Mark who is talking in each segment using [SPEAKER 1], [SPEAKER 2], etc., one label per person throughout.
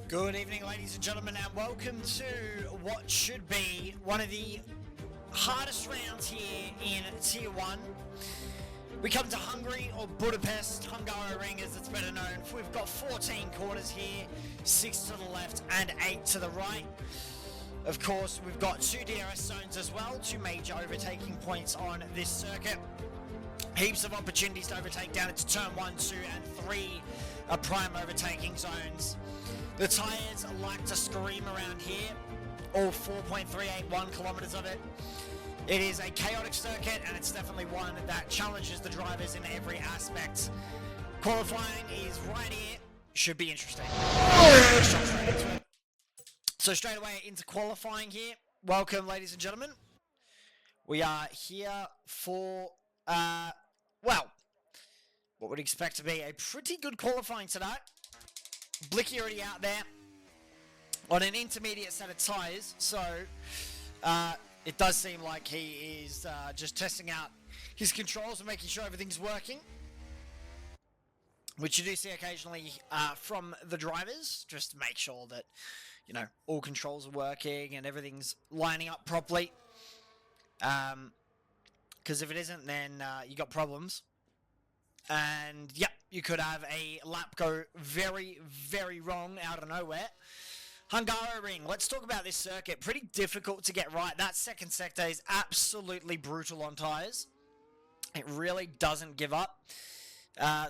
[SPEAKER 1] Good evening, ladies and gentlemen, and welcome to what should be one of the hardest rounds here in Tier 1. We come to Hungary, or Budapest, Hungaroring as it's better known. We've got 14 corners here, 6 to the left and 8 to the right. Of course, we've got 2 DRS zones as well, 2 major overtaking points on this circuit. Heaps of opportunities to overtake down into turn 1, 2 and 3 prime overtaking zones. The tyres like to scream around here, all 4.381 kilometers of it. It is a chaotic circuit, and it's definitely one that challenges the drivers in every aspect. Qualifying is right here, should be interesting. So straight away into qualifying here. Welcome, ladies and gentlemen. We are here for, well, what would expect to be a pretty good qualifying today. Blicky already out there on an intermediate set of tyres, so it does seem like he is just testing out his controls and making sure everything's working, which you do see occasionally from the drivers, just to make sure that, you know, all controls are working and everything's lining up properly, because if it isn't, then you got problems. And yep, you could have a lap go very, very wrong out of nowhere. Hungaroring, let's talk about this circuit. Pretty difficult to get right. That second sector is absolutely brutal on tyres. It really doesn't give up.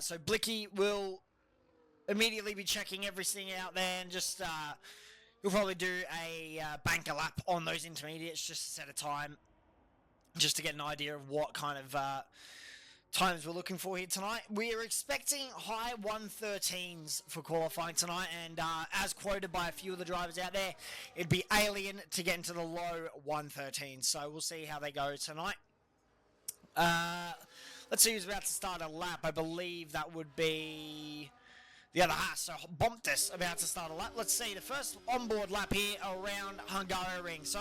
[SPEAKER 1] So Blicky will immediately be checking everything out there, and just he'll probably do a banker lap on those intermediates just to set a time, just to get an idea of what kind of times we're looking for here tonight. We are expecting high 113s for qualifying tonight, and as quoted by a few of the drivers out there, it'd be alien to get into the low 113s, so we'll see how they go tonight. Let's see who's about to start a lap. I believe that would be the other half, so Bomptus about to start a lap. Let's see, the first onboard lap here around Hungaroring. So,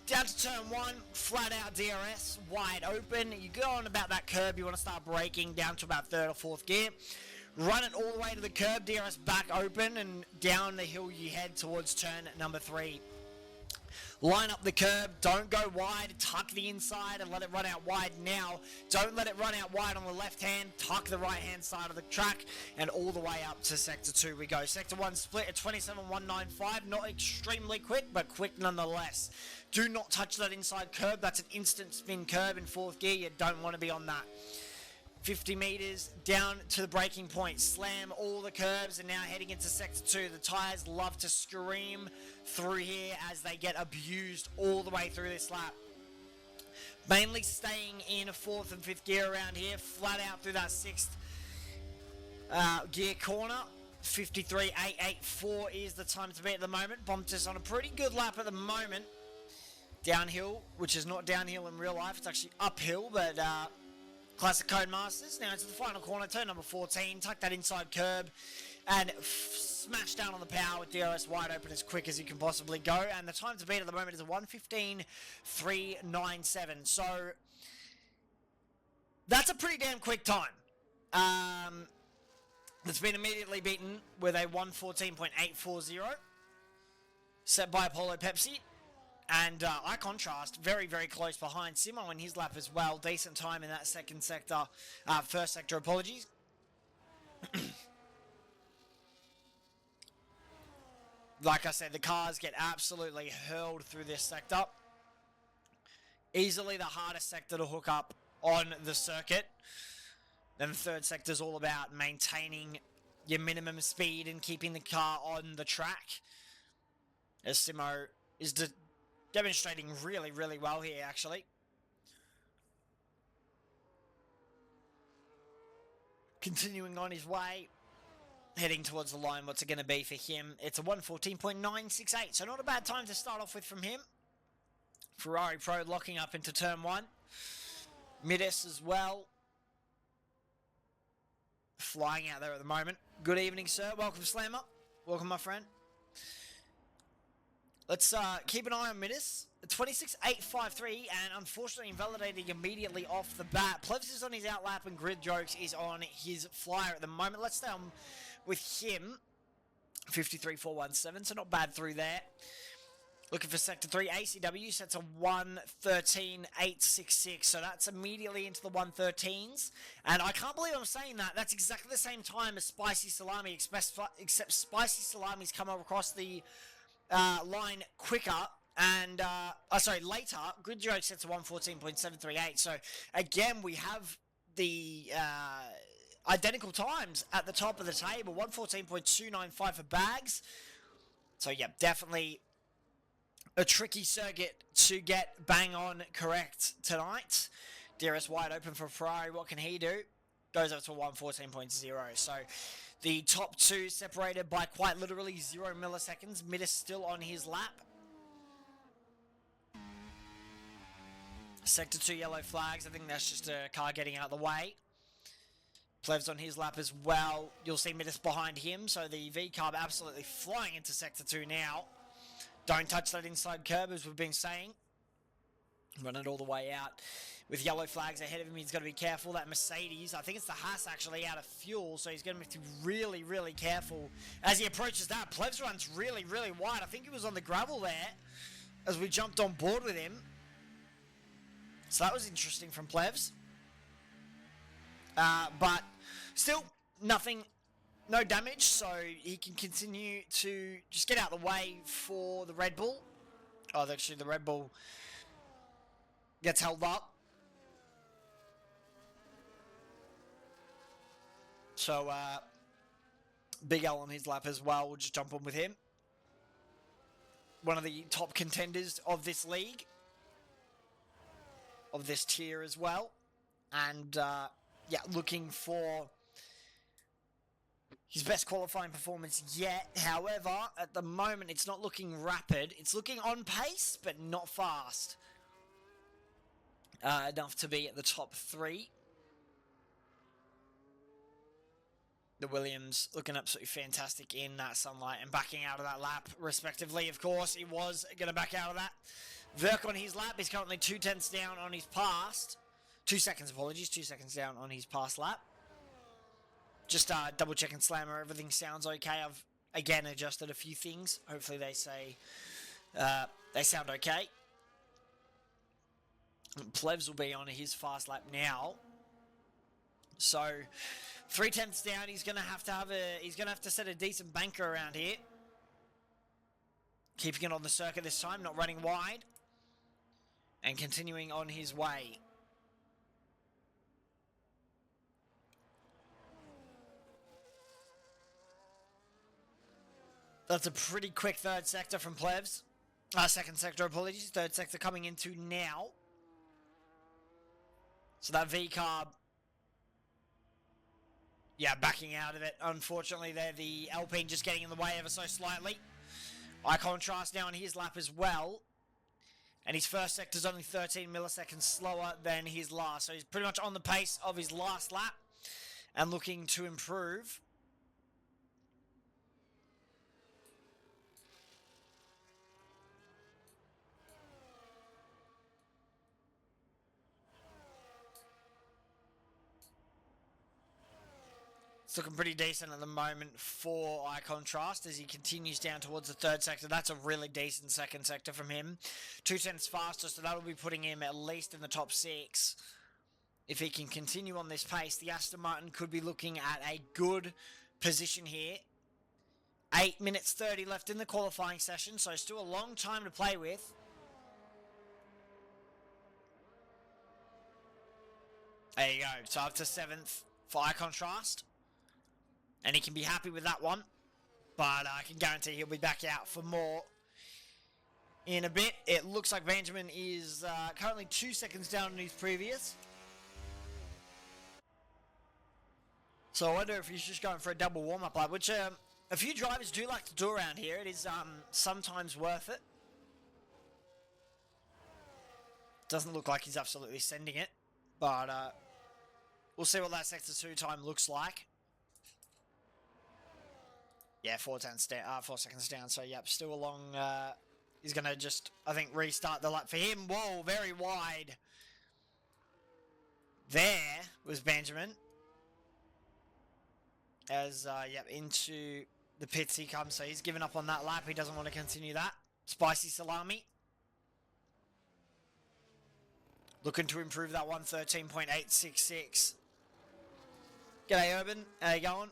[SPEAKER 1] down to turn 1, flat out DRS, wide open. You go on about that curb, you want to start braking down to about 3rd or 4th gear. Run it all the way to the curb, DRS back open, and down the hill you head towards turn number 3. Line up the curb, don't go wide, tuck the inside and let it run out wide now. Don't let it run out wide on the left hand, tuck the right hand side of the track, and all the way up to Sector 2 we go. Sector 1 split at 27.195, not extremely quick, but quick nonetheless. Do not touch that inside curb, that's an instant spin curb in 4th gear, you don't want to be on that. 50 metres down to the braking point, slam all the curbs, and now heading into Sector 2. The tyres love to scream through here as they get abused all the way through this lap. Mainly staying in 4th and 5th gear around here, flat out through that 6th gear corner. 53.884 is the time to be at the moment. Bumped us on a pretty good lap at the moment. Downhill, which is not downhill in real life, it's actually uphill, but Classic Codemasters. Now into the final corner, turn number 14. Tuck that inside curb and smash down on the power with DRS wide open as quick as you can possibly go. And the time to beat at the moment is a 1:15.397. So that's a pretty damn quick time. That's been immediately beaten with a 1:14.840 set by Apollo Pepsi. And I contrast, very, very close behind Simo in his lap as well. Decent time in that second sector, first sector, apologies. Like I said, the cars get absolutely hurled through this sector. Easily the hardest sector to hook up on the circuit. Then the third sector is all about maintaining your minimum speed and keeping the car on the track. As Simo is demonstrating really, really well here, actually. Continuing on his way, heading towards the line. What's it going to be for him? It's a 1:14.968, so not a bad time to start off with from him. Ferrari Pro locking up into turn 1. Midas as well. Flying out there at the moment. Good evening, sir. Welcome, Slammer. Welcome, my friend. Let's keep an eye on Midas. 26.853, and unfortunately invalidating immediately off the bat. Plevs is on his outlap and Grid Jokes is on his flyer at the moment. Let's stay on with him. 53.417, so not bad through there. Looking for Sector 3. ACW sets a 1:13.866, so that's immediately into the 1:13s. And I can't believe I'm saying that. That's exactly the same time as Spicy Salami, except Spicy Salami's come across the line quicker and later. Grid Joke sets a 1:14.738. So again, we have the identical times at the top of the table. 1:14.295 for Bags. So yeah, definitely a tricky circuit to get bang on correct tonight. DRS wide open for Ferrari. What can he do? Goes up to 1:14.0. So the top two separated by quite literally 0 milliseconds. Midas still on his lap. Sector 2 yellow flags. I think that's just a car getting out of the way. Plev's on his lap as well. You'll see Midas behind him. So the V-Carb absolutely flying into Sector 2 now. Don't touch that inside curb, as we've been saying. Run it all the way out. With yellow flags ahead of him, he's got to be careful. That Mercedes, I think it's the Haas actually out of fuel, so he's going to have to be really, really careful as he approaches that. Plevs runs really, really wide. I think he was on the gravel there as we jumped on board with him. So that was interesting from Plevs. But still, nothing, no damage, so he can continue to just get out of the way for the Red Bull. Oh, actually, the Red Bull gets held up. So, Big L on his lap as well. We'll just jump on with him. One of the top contenders of this league. Of this tier as well. And, yeah, looking for his best qualifying performance yet. However, at the moment, it's not looking rapid. It's looking on pace, but not fast. Enough to be at the top 3. The Williams looking absolutely fantastic in that sunlight and backing out of that lap, respectively. Of course, he was going to back out of that. Verk on his lap is currently 2/10 down on his past. 2 seconds, apologies. 2 seconds down on his past lap. Just double checking Slammer. Everything sounds okay. I've, again, adjusted a few things. Hopefully they say They sound okay. Plevs will be on his fast lap now. So 3/10 down. He's gonna have to set a decent banker around here. Keeping it on the circuit this time, not running wide, and continuing on his way. That's a pretty quick third sector from Plevs. Second sector, apologies. Third sector coming into now. So that V-carb, yeah, backing out of it. Unfortunately, there the Alpine just getting in the way ever so slightly. Eye contrast now on his lap as well. And his first sector is only 13 milliseconds slower than his last. So he's pretty much on the pace of his last lap and looking to improve. It's looking pretty decent at the moment for eye contrast as he continues down towards the third sector. That's a really decent second sector from him. 2/10 faster, so that'll be putting him at least in the top 6. If he can continue on this pace, the Aston Martin could be looking at a good position here. 8 minutes 30 left in the qualifying session, so still a long time to play with. There you go. So up to 7th for eye contrast. And he can be happy with that one. But I can guarantee he'll be back out for more in a bit. It looks like Benjamin is currently 2 seconds down on his previous. So I wonder if he's just going for a double warm-up lap, which a few drivers do like to do around here. It is sometimes worth it. Doesn't look like he's absolutely sending it. But we'll see what that Sector 2 time looks like. Yeah, 4 seconds down. So, yep, still a long... he's going to just, I think, restart the lap for him. Whoa, very wide. There was Benjamin. As, yep, into the pits he comes. So he's given up on that lap. He doesn't want to continue that. Spicy Salami. Looking to improve that one, 13.866. G'day, Urban. How you going?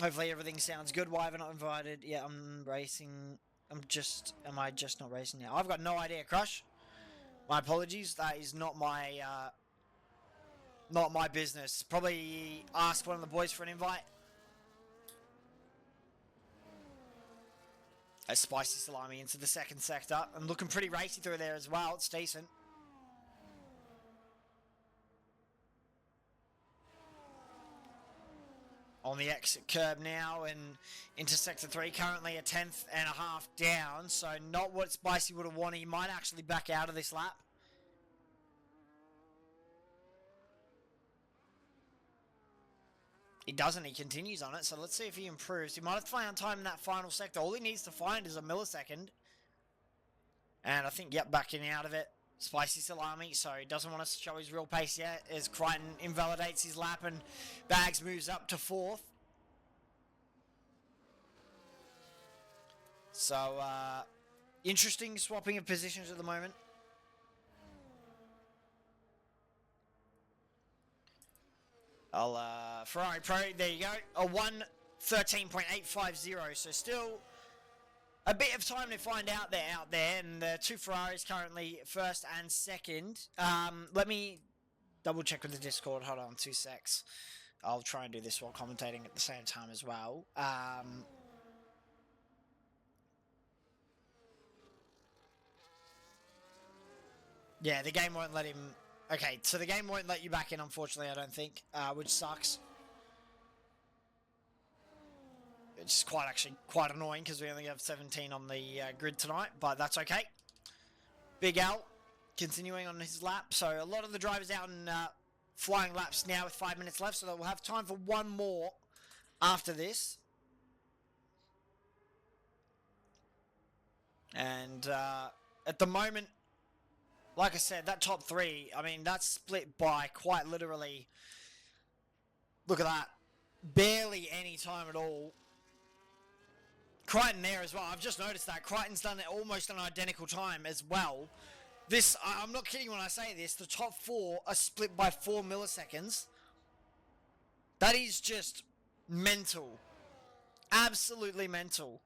[SPEAKER 1] Hopefully everything sounds good. Why have I not invited? Yeah, I'm racing. Am I just not racing now? I've got no idea, Crush. My apologies. That is not my business. Probably ask one of the boys for an invite. A Spicy Salami into the second sector. And looking pretty racy through there as well. It's decent. On the exit curb now and into Sector 3, currently a 10th and a half down, so not what Spicy would have wanted. He might actually back out of this lap. He doesn't, he continues on it, so let's see if he improves. He might have to find time in that final sector. All he needs to find is a millisecond. And I think, yep, backing out of it. Spicy Salami, so he doesn't want to show his real pace yet as Crichton invalidates his lap and Bags moves up to 4th. So, interesting swapping of positions at the moment. Ferrari Pro, there you go. A 1:13.850, so still a bit of time to find out there, and the 2 Ferraris currently first and second. Let me double check with the Discord. Hold on, 2 secs. I'll try and do this while commentating at the same time as well. Yeah, the game won't let him... Okay, so the game won't let you back in, unfortunately, I don't think, which sucks. It's quite annoying because we only have 17 on the grid tonight, but that's okay. Big Al continuing on his lap. So a lot of the drivers out in flying laps now with 5 minutes left, so that we'll have time for one more after this. And at the moment, like I said, that top 3, I mean, that's split by quite literally, look at that, barely any time at all. Crichton there as well. I've just noticed that. Crichton's done it almost an identical time as well. This, I'm not kidding when I say this, the top 4 are split by 4 milliseconds. That is just mental. Absolutely mental.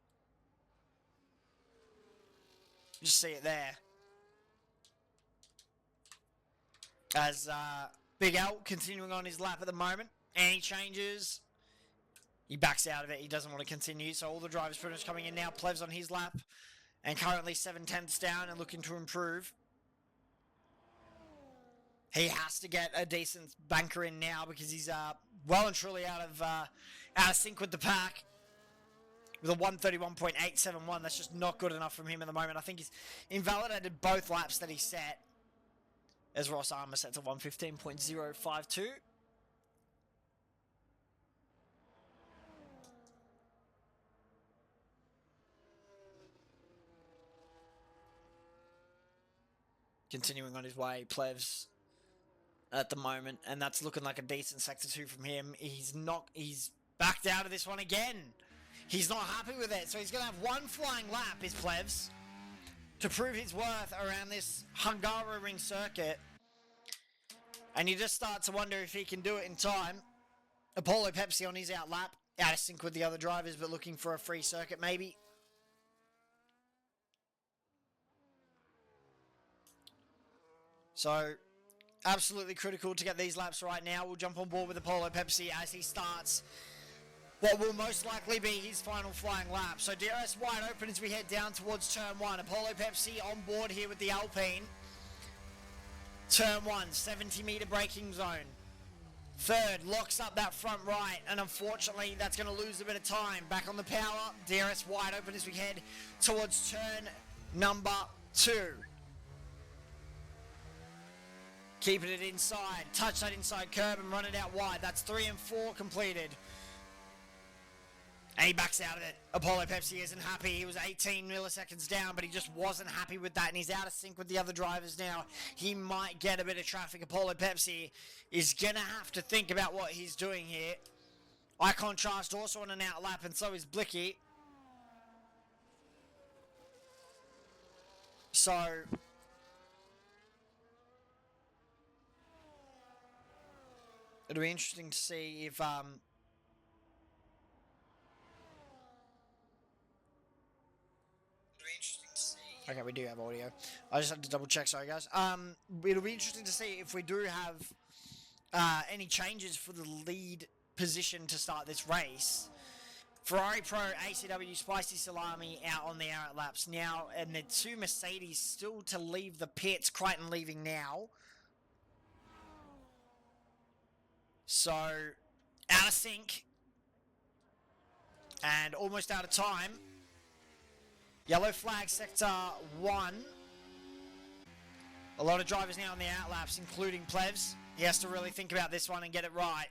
[SPEAKER 1] Just see it there. As Big L continuing on his lap at the moment. Any changes? He backs out of it. He doesn't want to continue. So all the drivers pretty much coming in now. Plev's on his lap. And currently 7/10 down and looking to improve. He has to get a decent banker in now because he's well and truly out of sync with the pack. With a 131.871. That's just not good enough from him at the moment. I think he's invalidated both laps that he set. As Ross Armour set to 115.052. Continuing on his way, Plevs at the moment, and that's looking like a decent sector 2 from him. He's backed out of this one again. He's not happy with it, so he's going to have one flying lap, is Plevs, to prove his worth around this Hungaroring circuit. And you just start to wonder if he can do it in time. Apollo Pepsi on his out lap, out of sync with the other drivers, but looking for a free circuit maybe. So, absolutely critical to get these laps right now. We'll jump on board with Apollo Pepsi as he starts what will most likely be his final flying lap. So DRS wide open as we head down towards turn 1. Apollo Pepsi on board here with the Alpine. Turn 1, 70-meter braking zone. Third, locks up that front right, and unfortunately that's going to lose a bit of time. Back on the power, DRS wide open as we head towards turn number 2. Keeping it inside, touch that inside curb and run it out wide. That's 3 and 4 completed. And he backs out of it. Apollo Pepsi isn't happy. He was 18 milliseconds down, but he just wasn't happy with that, and he's out of sync with the other drivers now. He might get a bit of traffic. Apollo Pepsi is going to have to think about what he's doing here. Eye Contrast also on an out lap, and so is Blicky. So it'll be interesting to see if okay, we do have audio. I just had to double check, sorry guys. It'll be interesting to see if we do have any changes for the lead position to start this race. Ferrari Pro, ACW, Spicy Salami out on the out laps now, and the 2 Mercedes still to leave the pits. Crichton leaving now. So, out of sync. And almost out of time. Yellow flag, sector 1. A lot of drivers now on the out laps, including Plevs. He has to really think about this one and get it right.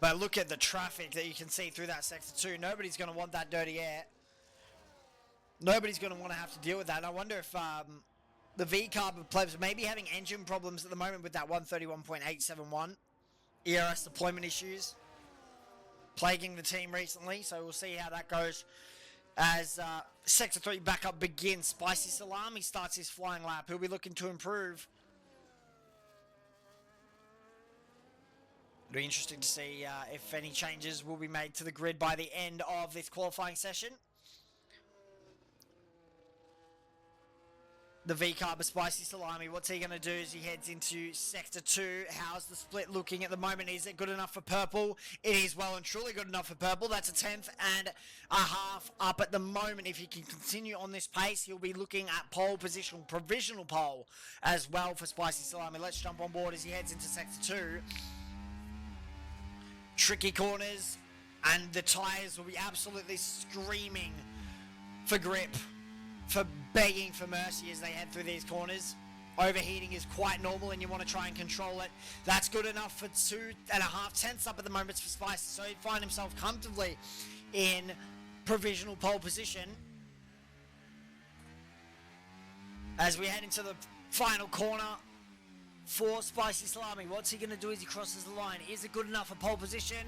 [SPEAKER 1] But look at the traffic that you can see through that sector 2. Nobody's going to want that dirty air. Nobody's going to want to have to deal with that. And I wonder if the V-Carb of Plebs may be having engine problems at the moment with that 131.871. ERS deployment issues plaguing the team recently, so we'll see how that goes as Sector 3 backup begins. Spicy Salami starts his flying lap. He'll be looking to improve. It'll be interesting to see if any changes will be made to the grid by the end of this qualifying session. The V-Carb of Spicy Salami, what's he going to do as he heads into Sector 2? How's the split looking at the moment? Is it good enough for purple? It is well and truly good enough for purple. That's a 10th and a half up at the moment. If he can continue on this pace, he'll be looking at pole position, provisional pole as well for Spicy Salami. Let's jump on board as he heads into Sector 2. Tricky corners, and the tyres will be absolutely screaming for grip, for begging for mercy as they head through these corners. Overheating is quite normal and you want to try and control it. That's good enough for 2.5 tenths up at the moment for Spice, so he'd find himself comfortably in provisional pole position. As we head into the final corner, for Spicy Salami. What's he going to do as he crosses the line? Is it good enough for pole position?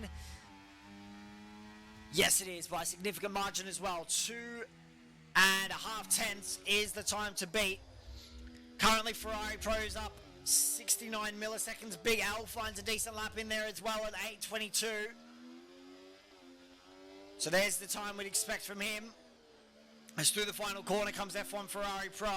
[SPEAKER 1] Yes, it is, by a significant margin as well. 2.5 tenths is the time to beat. Currently, Ferrari Pro's up 69 milliseconds. Big Al finds a decent lap in there as well at 8.22. So there's the time we'd expect from him. As through the final corner comes F1 Ferrari Pro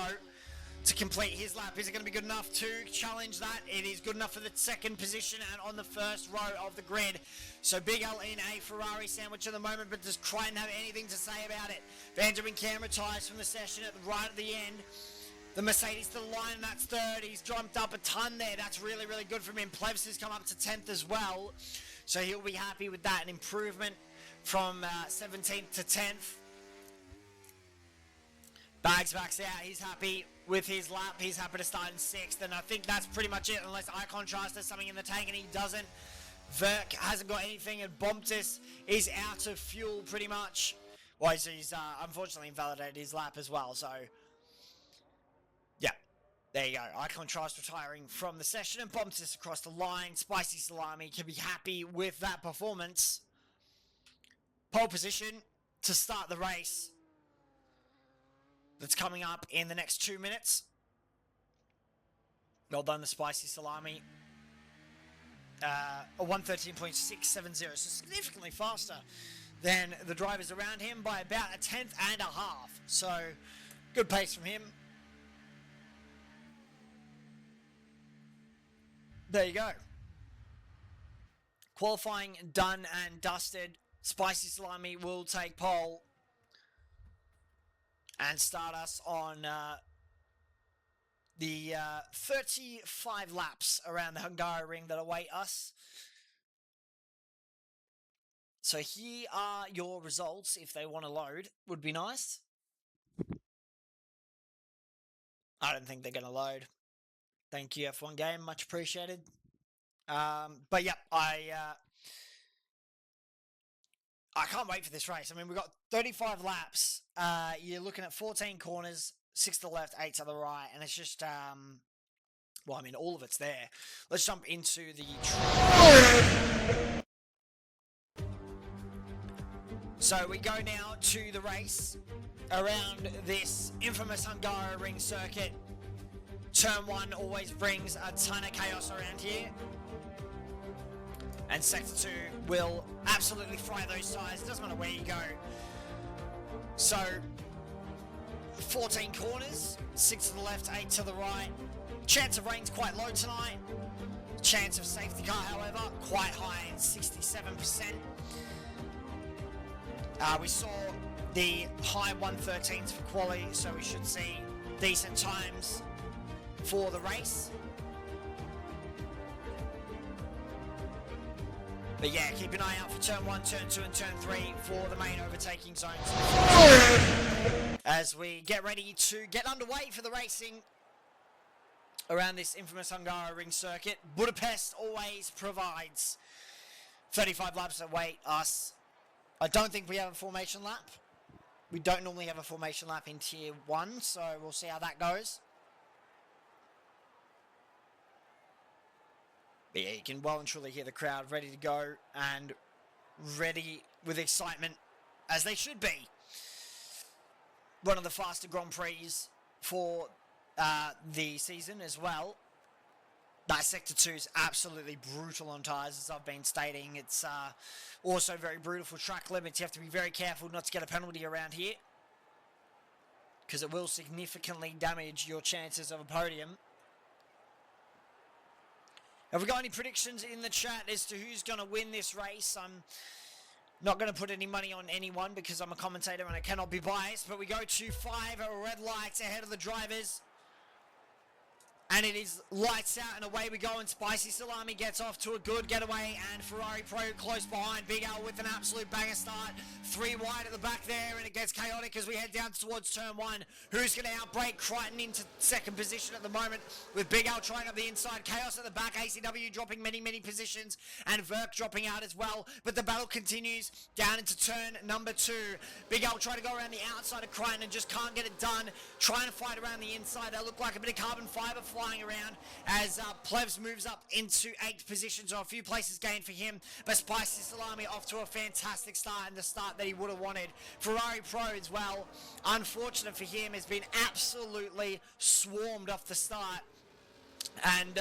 [SPEAKER 1] to complete his lap. Is it going to be good enough to challenge that? It is good enough for the second position and on the first row of the grid. So Big L in a Ferrari sandwich at the moment, but does Crichton have anything to say about it? Benjamin camera ties from the session right at the end. The Mercedes to the line, and that's third. He's jumped up a ton there. That's really, really good from him. Plebs has come up to 10th as well. So he'll be happy with that. An improvement from 17th to 10th. Bags backs out. He's happy with his lap. He's happy to start in 6th. And I think that's pretty much it, unless iContrast has something in the tank, and he doesn't. Verk hasn't got anything, and Bomptis is out of fuel pretty much. Well, he's unfortunately invalidated his lap as well. So, yeah. There you go. iContrast retiring from the session, and Bomptis across the line. Spicy Salami can be happy with that performance. Pole position to start the race. That's coming up in the next 2 minutes. Well done, the Spicy Salami. A 113.670, so significantly faster than the drivers around him by about a tenth and a half. So, good pace from him. There you go. Qualifying done and dusted. Spicy Salami will take pole and start us on the 35 laps around the Hungaroring that await us. So here are your results, if they want to load. Would be nice. I don't think they're going to load. Thank you, F1 Game. Much appreciated. But yeah, I can't wait for this race. I mean, we've got 35 laps. You're looking at 14 corners, 6 to the left, 8 to the right. And it's just, well, I mean, all of it's there. Let's jump into the... So we go now to the race around this infamous Hungaroring circuit. Turn 1 always brings a ton of chaos around here. And Sector 2 will absolutely fry those tires. Doesn't matter where you go. So, 14 corners, 6 to the left, 8 to the right. Chance of rain's quite low tonight. Chance of safety car, however, quite high in 67%. We saw the high 113s for quali, so we should see decent times for the race. But yeah, keep an eye out for turn 1, turn 2 and turn 3 for the main overtaking zones. As we get ready to get underway for the racing around this infamous Hungaroring circuit. Budapest always provides 35 laps that await us. I don't think we have a formation lap. We don't normally have a formation lap in Tier 1, so we'll see how that goes. But yeah, you can well and truly hear the crowd ready to go and ready with excitement, as they should be. One of the faster Grand Prix for the season as well. That Sector 2 is absolutely brutal on tyres, as I've been stating. It's also very brutal for track limits. You have to be very careful not to get a penalty around here, because it will significantly damage your chances of a podium. Have we got any predictions in the chat as to who's going to win this race? I'm not going to put any money on anyone because I'm a commentator and I cannot be biased. But we go to 5 red lights ahead of the drivers. And it is lights out and away we go, and Spicy Salami gets off to a good getaway, and Ferrari Pro close behind. Big Al with an absolute banger start. 3 wide at the back there, and it gets chaotic as we head down towards turn 1. Who's going to outbrake Crichton into second position at the moment, with Big Al trying up the inside. Chaos at the back, ACW dropping many positions, and Verk dropping out as well. But the battle continues down into turn number 2. Big Al trying to go around the outside of Crichton and just can't get it done. Trying to fight around the inside. They look like a bit of carbon fiber flying around as Plebs moves up into 8th position, so a few places gained for him, but Spicy Salami off to a fantastic start, and the start that he would have wanted. Ferrari Pro as well, unfortunate for him, has been absolutely swarmed off the start. And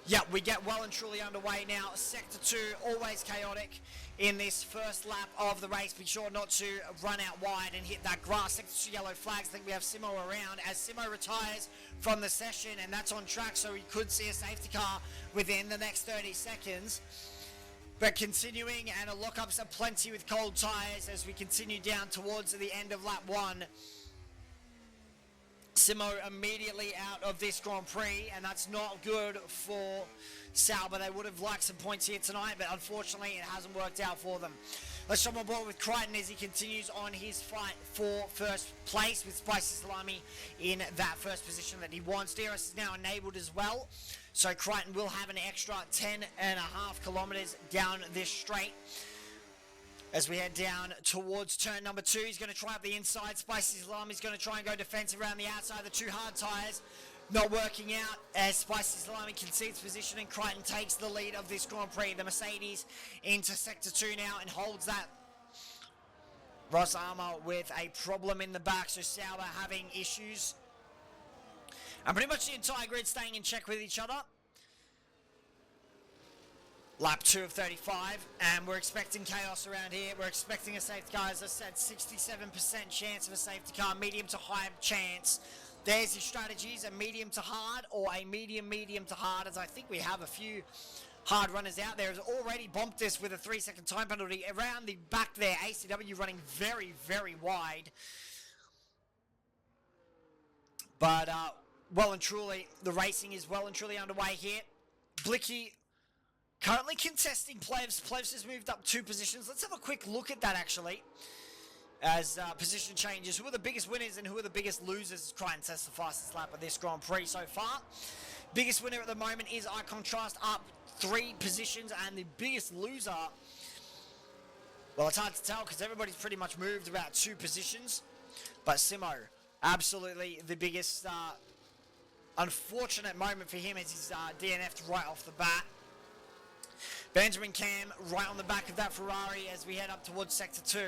[SPEAKER 1] yeah, we get well and truly underway now. Sector 2, always chaotic in this first lap of the race. Be sure not to run out wide and hit that grass. Sector 2 yellow flags. I think we have Simo around as Simo retires from the session, and that's on track, so we could see a safety car within the next 30 seconds. But continuing, and a lockups are plenty with cold tyres as we continue down towards the end of lap 1. Simo immediately out of this Grand Prix, and that's not good for Sauber. They would have liked some points here tonight, but unfortunately it hasn't worked out for them. Let's jump on board with Crichton as he continues on his fight for first place with Spicy Salami in that first position that he wants. DRS is now enabled as well, so Crichton will have an extra 10.5 kilometers down this straight. As we head down towards turn number 2, he's going to try up the inside. Spicy Salami is going to try and go defensive around the outside. The 2 hard tyres not working out as Spicy Salami concedes position, and Crichton takes the lead of this Grand Prix. The Mercedes into Sector 2 now and holds that. Ross Armour with a problem in the back, so Sauber having issues. And pretty much the entire grid staying in check with each other. Lap 2 of 35, and we're expecting chaos around here. We're expecting a safety car, as I said, 67% chance of a safety car, medium to high chance. There's your strategies, a medium to hard or a medium to hard, as I think we have a few hard runners out there. Has already bumped this with a 3-second time penalty. Around the back there, ACW running very, very wide. But well and truly, the racing is well and truly underway here. Blicky currently contesting Plebs. Plebs has moved up 2 positions. Let's have a quick look at that, actually, as position changes. Who are the biggest winners and who are the biggest losers? Crichton test the fastest lap of this Grand Prix so far. Biggest winner at the moment is Icon Trust, up 3 positions, and the biggest loser, well, it's hard to tell because everybody's pretty much moved about 2 positions. But Simo, absolutely the biggest unfortunate moment for him as he's DNF'd right off the bat. Benjamin Cam right on the back of that Ferrari as we head up towards Sector 2.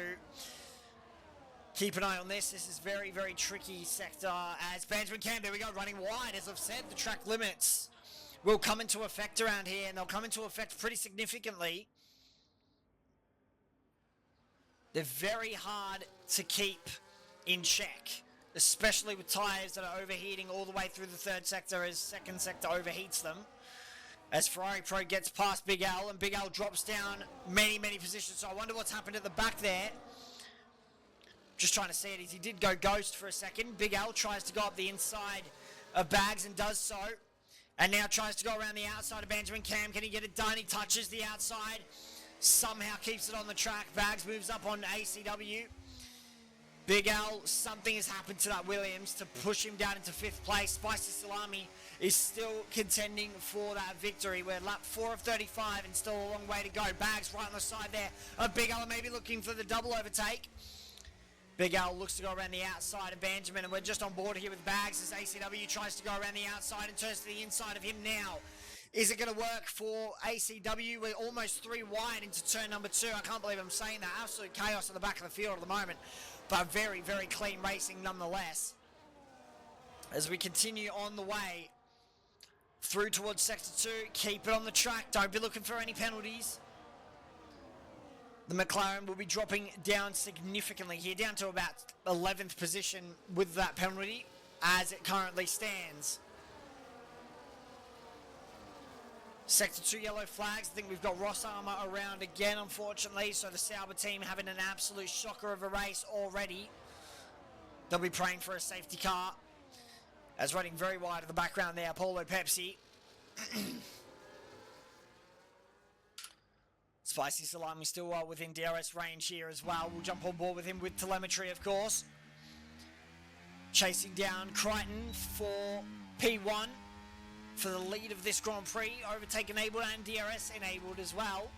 [SPEAKER 1] Keep an eye on this. This is very, very tricky sector as Benjamin Cam, there we go, running wide. As I've said, the track limits will come into effect around here, and they'll come into effect pretty significantly. They're very hard to keep in check, especially with tyres that are overheating all the way through the 3rd sector as 2nd sector overheats them. As Ferrari Pro gets past Big L, and Big L drops down many, many positions. So I wonder what's happened at the back there. Just trying to see it as he did go ghost for a second. Big L tries to go up the inside of Bags and does so. And now tries to go around the outside of Benjamin Cam. Can he get it done? He touches the outside. Somehow keeps it on the track. Bags moves up on ACW. Big L, something has happened to that Williams to push him down into 5th place. Spicy Salami is still contending for that victory. We're lap 4 of 35 and still a long way to go. Bags right on the side there of Big L, maybe looking for the double overtake. Big L looks to go around the outside of Benjamin, and we're just on board here with Bags as ACW tries to go around the outside and turns to the inside of him now. Is it going to work for ACW? We're almost 3 wide into turn number 2. I can't believe I'm saying that. Absolute chaos at the back of the field at the moment. But very, very clean racing nonetheless. As we continue on the way through towards Sector 2. Keep it on the track. Don't be looking for any penalties. The McLaren will be dropping down significantly here, down to about 11th position with that penalty as it currently stands. Sector 2 yellow flags. I think we've got Ross Armour around again, unfortunately. So the Sauber team having an absolute shocker of a race already. They'll be praying for a safety car. As running very wide in the background there, Paulo Pepsi. Spicy Salami still well within DRS range here as well. We'll jump on board with him with telemetry, of course. Chasing down Crichton for P1. For the lead of this Grand Prix, overtake enabled and DRS enabled as well.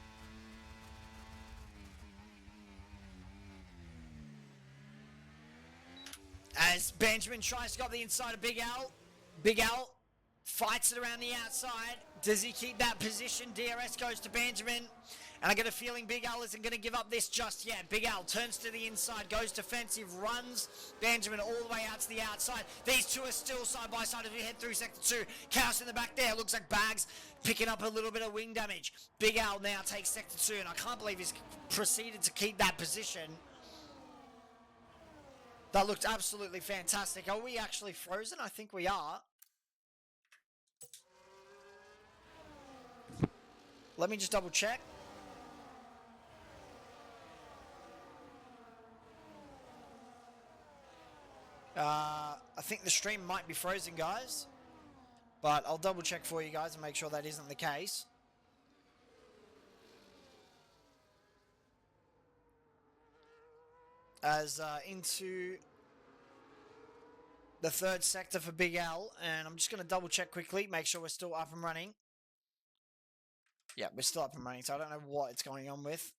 [SPEAKER 1] As Benjamin tries to go up the inside of Big L. Big L fights it around the outside. Does he keep that position? DRS goes to Benjamin. And I get a feeling Big Al isn't going to give up this just yet. Big Al turns to the inside, goes defensive, runs Benjamin all the way out to the outside. These two are still side by side as we head through Sector 2. Chaos in the back there. Looks like Bags picking up a little bit of wing damage. Big Al now takes Sector 2, and I can't believe he's proceeded to keep that position. That looked absolutely fantastic. Are we actually frozen? I think we are. Let me just double check. I think the stream might be frozen, guys. But I'll double check for you guys and make sure that isn't the case. As into the third sector for Big Al. And I'm just going to double check quickly, make sure we're still up and running. Yeah, we're still up and running, so I don't know what it's going on with.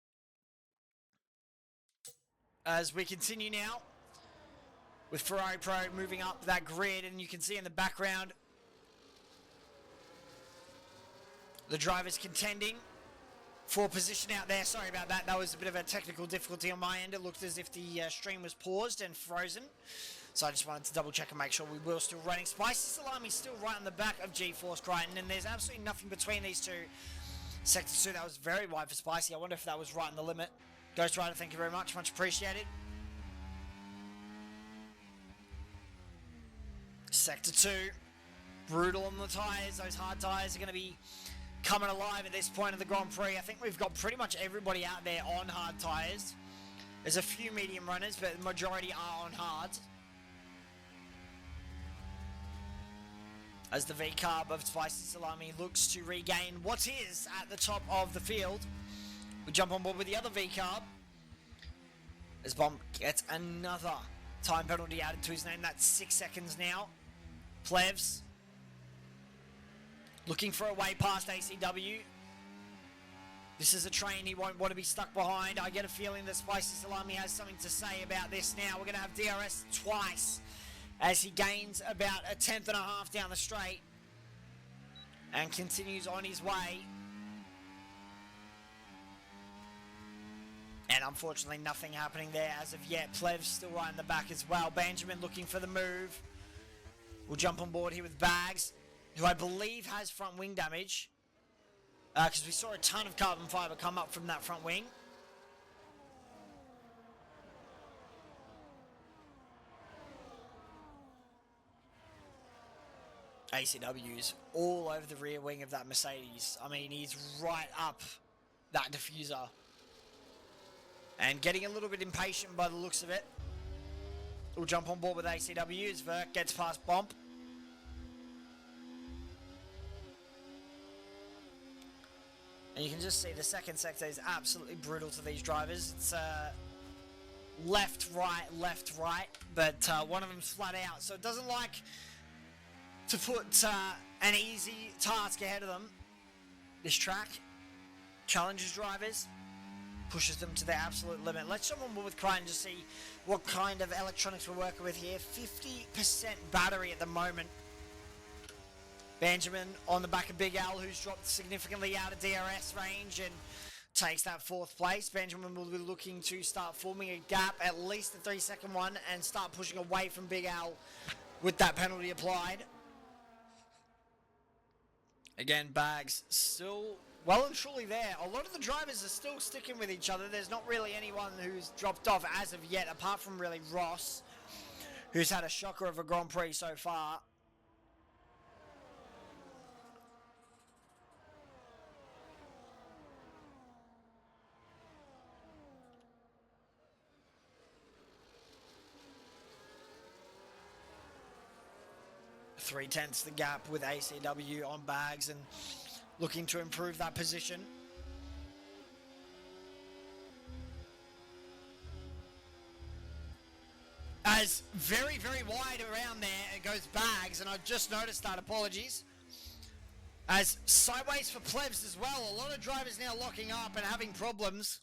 [SPEAKER 1] As we continue now with Ferrari Pro moving up that grid, and you can see in the background the drivers contending for position out there. Sorry about that. That was a bit of a technical difficulty on my end. It looked as if the stream was paused and frozen. So I just wanted to double check and make sure we were still running. Spicy Salami's still right on the back of G-Force Crichton, and there's absolutely nothing between these two. Sector 2, that was very wide for Spicy. I wonder if that was right in the limit. Ghost Rider, thank you very much. Much appreciated. Sector 2, brutal on the tyres. Those hard tyres are going to be coming alive at this point of the Grand Prix. I think we've got pretty much everybody out there on hard tyres. There's a few medium runners, but the majority are on hard. As the V-Carb of Spicy Salami looks to regain what is at the top of the field. We jump on board with the other V-Carb. As Bomb gets another time penalty added to his name. That's 6 seconds now. Plevs looking for a way past ACW. This is a train he won't want to be stuck behind. I get a feeling that Spicy Salami has something to say about this now. We're going to have DRS twice as he gains about a 10th and a half down the straight and continues on his way. And unfortunately nothing happening there as of yet. Plev's still right in the back as well. Benjamin looking for the move. We'll jump on board here with Bags, who I believe has front wing damage. Because we saw a ton of carbon fibre come up from that front wing. ACW's all over the rear wing of that Mercedes. I mean, he's right up that diffuser. And getting a little bit impatient by the looks of it. We'll jump on board with ACW as Verk gets past Bomb. And you can just see the second sector is absolutely brutal to these drivers. It's left, right, but one of them's flat out. So it doesn't like to put an easy task ahead of them. This track challenges drivers, pushes them to their absolute limit. Let's jump on board with Crichton to see what kind of electronics we're working with here. 50% battery at the moment. Benjamin on the back of Big Al, who's dropped significantly out of DRS range and takes that 4th place. Benjamin will be looking to start forming a gap, at least the 3-second one, and start pushing away from Big Al with that penalty applied. Again, Bags still well and truly there. A lot of the drivers are still sticking with each other. There's not really anyone who's dropped off as of yet, apart from really Ross, who's had a shocker of a Grand Prix so far. Three-tenths the gap with ACW on Bags and looking to improve that position. As very, very wide around there, it goes Bags, and I've just noticed that, apologies. As sideways for Plebs as well, a lot of drivers now locking up and having problems.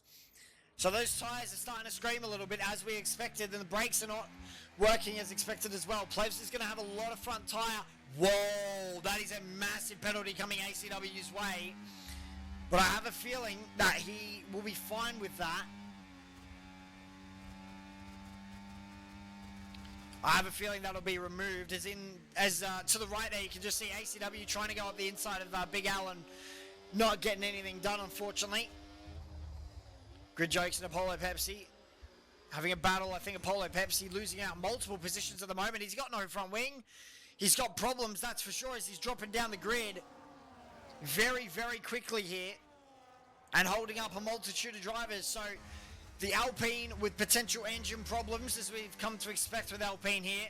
[SPEAKER 1] So those tyres are starting to scream a little bit as we expected, and the brakes are not working as expected as well. Plebs is going to have a lot of front tyre Whoa, that is a massive penalty coming ACW's way. But I have a feeling that he will be fine with that. I have a feeling that'll be removed. As to the right there, you can just see ACW trying to go up the inside of Big Al and not getting anything done, unfortunately. Grid Jokes and Apollo Pepsi having a battle. I think Apollo Pepsi losing out multiple positions at the moment. He's got no front wing. He's got problems, that's for sure, as he's dropping down the grid very, very quickly here and holding up a multitude of drivers. So the Alpine with potential engine problems, as we've come to expect with Alpine here.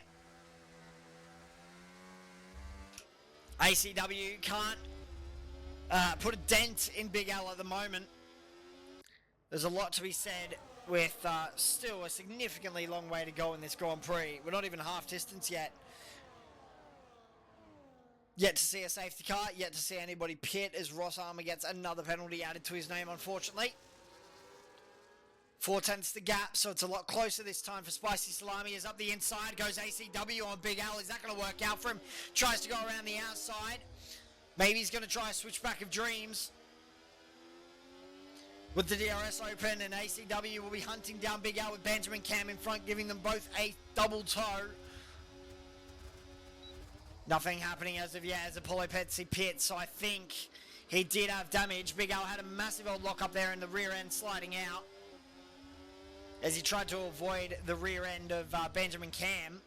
[SPEAKER 1] ACW can't put a dent in Big Al at the moment. There's a lot to be said with still a significantly long way to go in this Grand Prix. We're not even half distance yet. Yet to see a safety car, yet to see anybody pit as Ross Armour gets another penalty added to his name, unfortunately. 4/10 the gap, so it's a lot closer this time for Spicy Salami. Is up the inside, goes ACW on Big Al. Is that going to work out for him? Tries to go around the outside. Maybe he's going to try a switchback of dreams. With the DRS open, and ACW will be hunting down Big Al with Benjamin Cam in front, giving them both a double toe. Nothing happening as of yet as Apollo Pepsi pits, so I think he did have damage. Big Al had a massive old lock up there in the rear end sliding out as he tried to avoid the rear end of Benjamin Cam.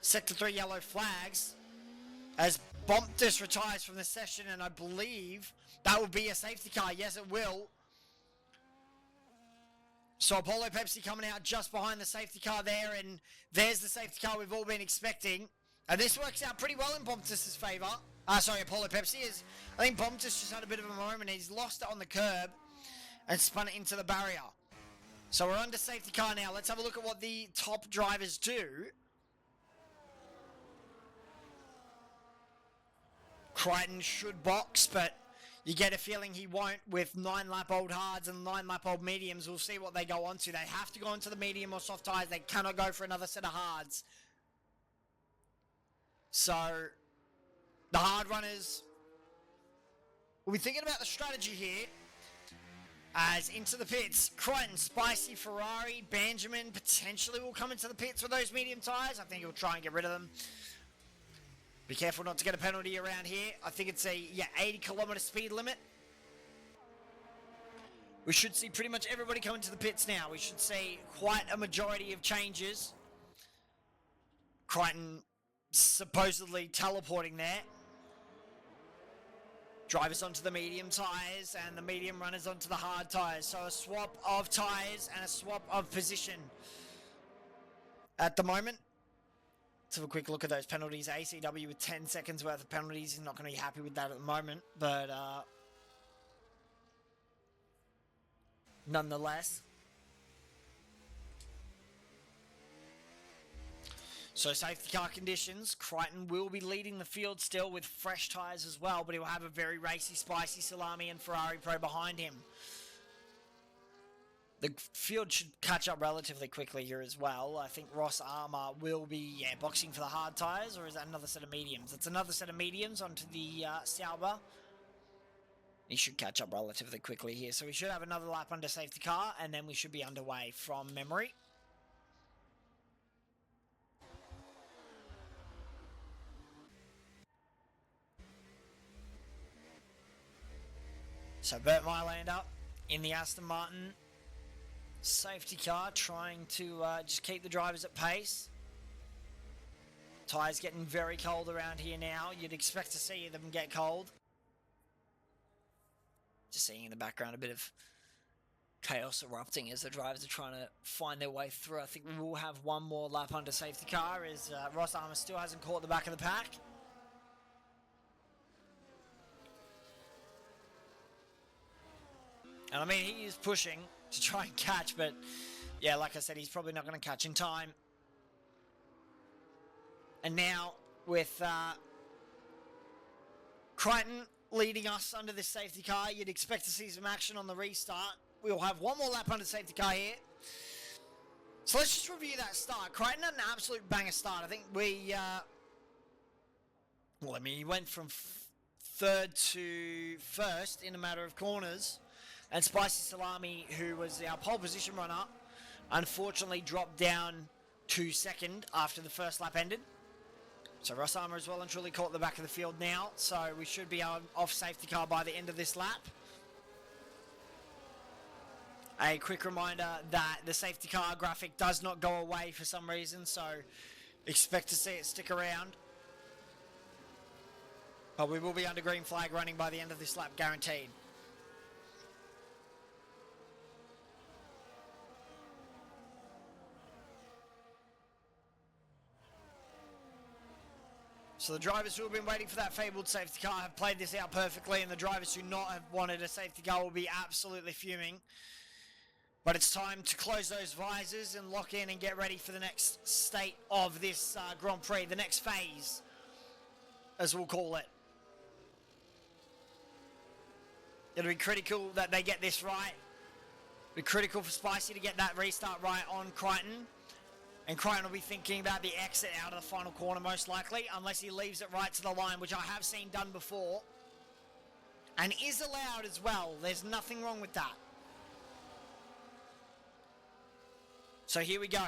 [SPEAKER 1] Sector 3 yellow flags as Bomptus retires from the session, and I believe that will be a safety car. Yes, it will. So Apollo Pepsi coming out just behind the safety car there, and there's the safety car we've all been expecting. And this works out pretty well in Bomptus' favour. Apollo Pepsi is. I think Bomptus just had a bit of a moment. He's lost it on the curb and spun it into the barrier. So we're under safety car now. Let's have a look at what the top drivers do. Crichton should box, but you get a feeling he won't with 9-lap-old hards and 9-lap-old mediums. We'll see what they go on to. They have to go onto the medium or soft tyres. They cannot go for another set of hards. So, the hard runners will be thinking about the strategy here. As into the pits, Crichton, Spicy, Ferrari, Benjamin potentially will come into the pits with those medium tyres. I think he'll try and get rid of them. Be careful not to get a penalty around here. I think it's a 80-kilometre speed limit. We should see pretty much everybody come into the pits now. We should see quite a majority of changes. Crichton supposedly teleporting there. Drivers onto the medium tyres and the medium runners onto the hard tyres. So a swap of tyres and a swap of position at the moment. Let's have a quick look at those penalties. ACW with 10 seconds worth of penalties. He's not going to be happy with that at the moment, but nonetheless. So safety car conditions, Crichton will be leading the field still with fresh tyres as well, but he'll have a very racy, Spicy, Salami and Ferrari Pro behind him. The field should catch up relatively quickly here as well. I think Ross Armour will be boxing for the hard tyres, or is that another set of mediums? It's another set of mediums onto the Sauber. He should catch up relatively quickly here, so we should have another lap under safety car, and then we should be underway from memory. So Bert Mylander in the Aston Martin safety car, trying to just keep the drivers at pace. Tyres getting very cold around here now. You'd expect to see them get cold. Just seeing in the background a bit of chaos erupting as the drivers are trying to find their way through. I think we will have one more lap under safety car as Ross Armour still hasn't caught the back of the pack. And I mean, he is pushing to try and catch, but yeah, like I said, he's probably not going to catch in time. And now with Crichton leading us under this safety car, you'd expect to see some action on the restart. We'll have one more lap under safety car here. So let's just review that start. Crichton had an absolute banger start. I think we Well, I mean, he went from third to first in a matter of corners. And Spicy Salami, who was our pole position runner, unfortunately dropped down to second after the first lap ended. So Ross Armour as well and truly caught the back of the field now. So we should be off safety car by the end of this lap. A quick reminder that the safety car graphic does not go away for some reason. So expect to see it stick around. But we will be under green flag running by the end of this lap, guaranteed. So the drivers who have been waiting for that fabled safety car have played this out perfectly, and the drivers who not have wanted a safety car will be absolutely fuming. But it's time to close those visors and lock in and get ready for the next state of this Grand Prix, the next phase, as we'll call it. It'll be critical that they get this right. It'll be critical for Spicy to get that restart right on Crichton. And Crichton will be thinking about the exit out of the final corner most likely, unless he leaves it right to the line, which I have seen done before. And is allowed as well. There's nothing wrong with that. So here we go.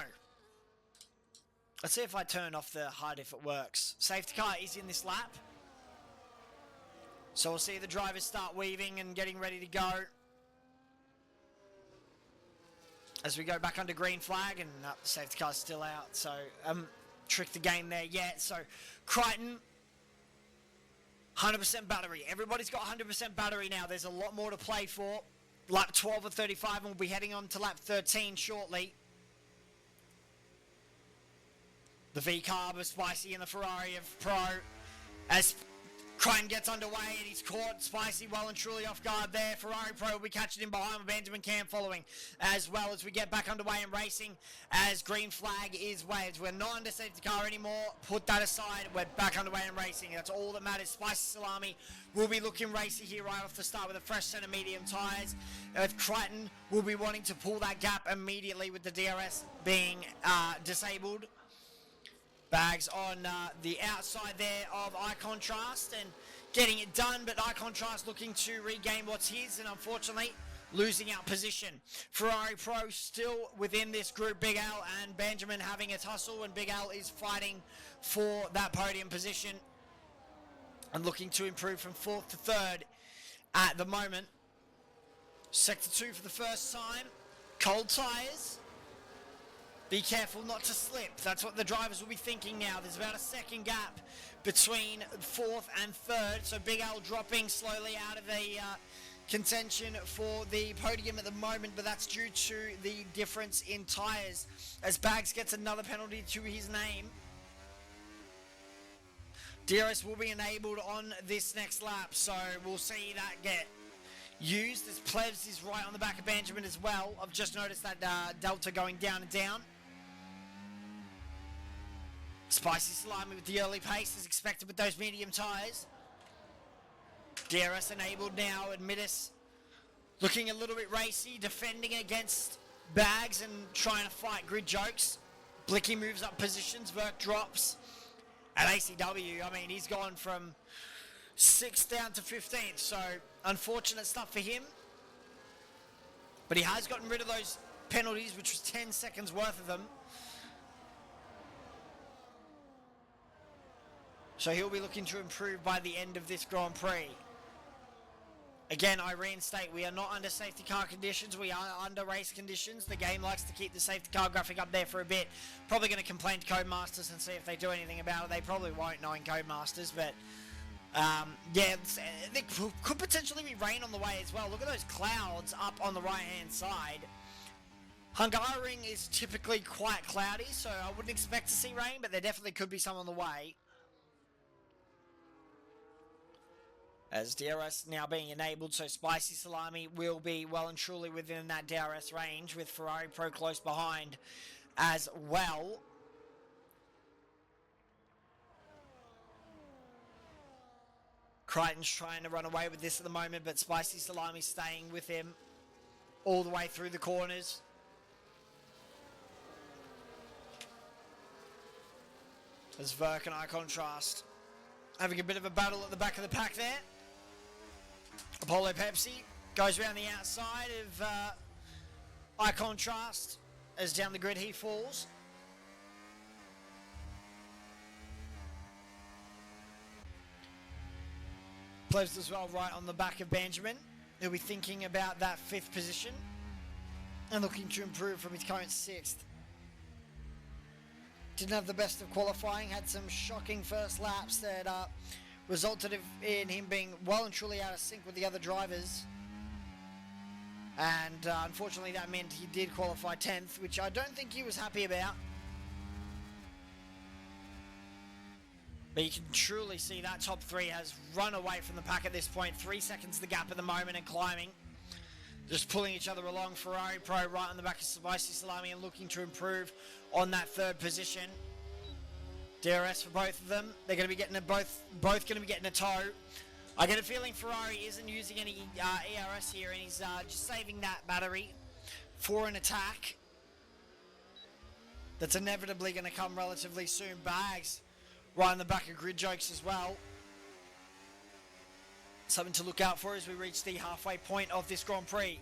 [SPEAKER 1] Let's see if I turn off the HUD if it works. Safety car is in this lap. So we'll see the drivers start weaving and getting ready to go. As we go back under green flag, and the safety car's still out. So, tricked the game there yet. So, Crichton, 100% battery. Everybody's got 100% battery now. There's a lot more to play for. Lap 12 of 35, and we'll be heading on to lap 13 shortly. The V-Carb of Spicy and the Ferrari of Pro. As Crichton gets underway, and he's caught Spicy well and truly off guard there. Ferrari Pro will be catching him behind, Benjamin Cam following as well as we get back underway in racing as green flag is waved. We're not under safety car anymore. Put that aside. We're back underway in racing. That's all that matters. Spicy Salami will be looking racy here right off the start with a fresh set of medium tyres. Crichton will be wanting to pull that gap immediately with the DRS being disabled. Bags on the outside there of Eye Contrast and getting it done, but Eye Contrast looking to regain what's his and unfortunately losing out position. Ferrari Pro still within this group, Big Al and Benjamin having a tussle, and Big Al is fighting for that podium position and looking to improve from 4th to 3rd at the moment. Sector 2 for the first time. Cold tyres. Be careful not to slip. That's what the drivers will be thinking now. There's about a second gap between 4th and 3rd. So Big Al dropping slowly out of the contention for the podium at the moment. But that's due to the difference in tyres. As Bags gets another penalty to his name. DRS will be enabled on this next lap. So we'll see that get used. As Plebs is right on the back of Benjamin as well. I've just noticed that delta going down and down. Spicy Salami with the early pace is expected with those medium tyres. DRS enabled now. Admitis looking a little bit racy, defending against Bags and trying to fight grid jokes. Blicky moves up positions. Verk drops. At ACW, I mean, he's gone from 6th down to 15th. So, unfortunate stuff for him. But he has gotten rid of those penalties, which was 10 seconds worth of them. So he'll be looking to improve by the end of this Grand Prix. Again, I reinstate, we are not under safety car conditions. We are under race conditions. The game likes to keep the safety car graphic up there for a bit. Probably going to complain to Codemasters and see if they do anything about it. They probably won't, knowing Codemasters, but yeah, there could potentially be rain on the way as well. Look at those clouds up on the right-hand side. Hungaroring is typically quite cloudy, so I wouldn't expect to see rain, but there definitely could be some on the way. As DRS now being enabled, so Spicy Salami will be well and truly within that DRS range, with Ferrari Pro close behind as well. Crichton's trying to run away with this at the moment, but Spicy Salami staying with him all the way through the corners. As Verk and Eye Contrast having a bit of a battle at the back of the pack there. Apollo Pepsi goes around the outside of Eye Contrast as down the grid he falls. Plebs as well right on the back of Benjamin. He'll be thinking about that 5th position and looking to improve from his current 6th. Didn't have the best of qualifying, had some shocking first laps that resulted in him being well and truly out of sync with the other drivers. And unfortunately that meant he did qualify 10th, which I don't think he was happy about. But you can truly see that top 3 has run away from the pack at this point. 3 seconds the gap at the moment and climbing. Just pulling each other along. Ferrari Pro right on the back of Spicy Salami and looking to improve on that 3rd position. DRS for both of them. They're going to be getting both going to be getting a tow. I get a feeling Ferrari isn't using any ERS here, and he's just saving that battery for an attack that's inevitably going to come relatively soon. Bags right in the back of Grid Jokes as well. Something to look out for as we reach the halfway point of this Grand Prix.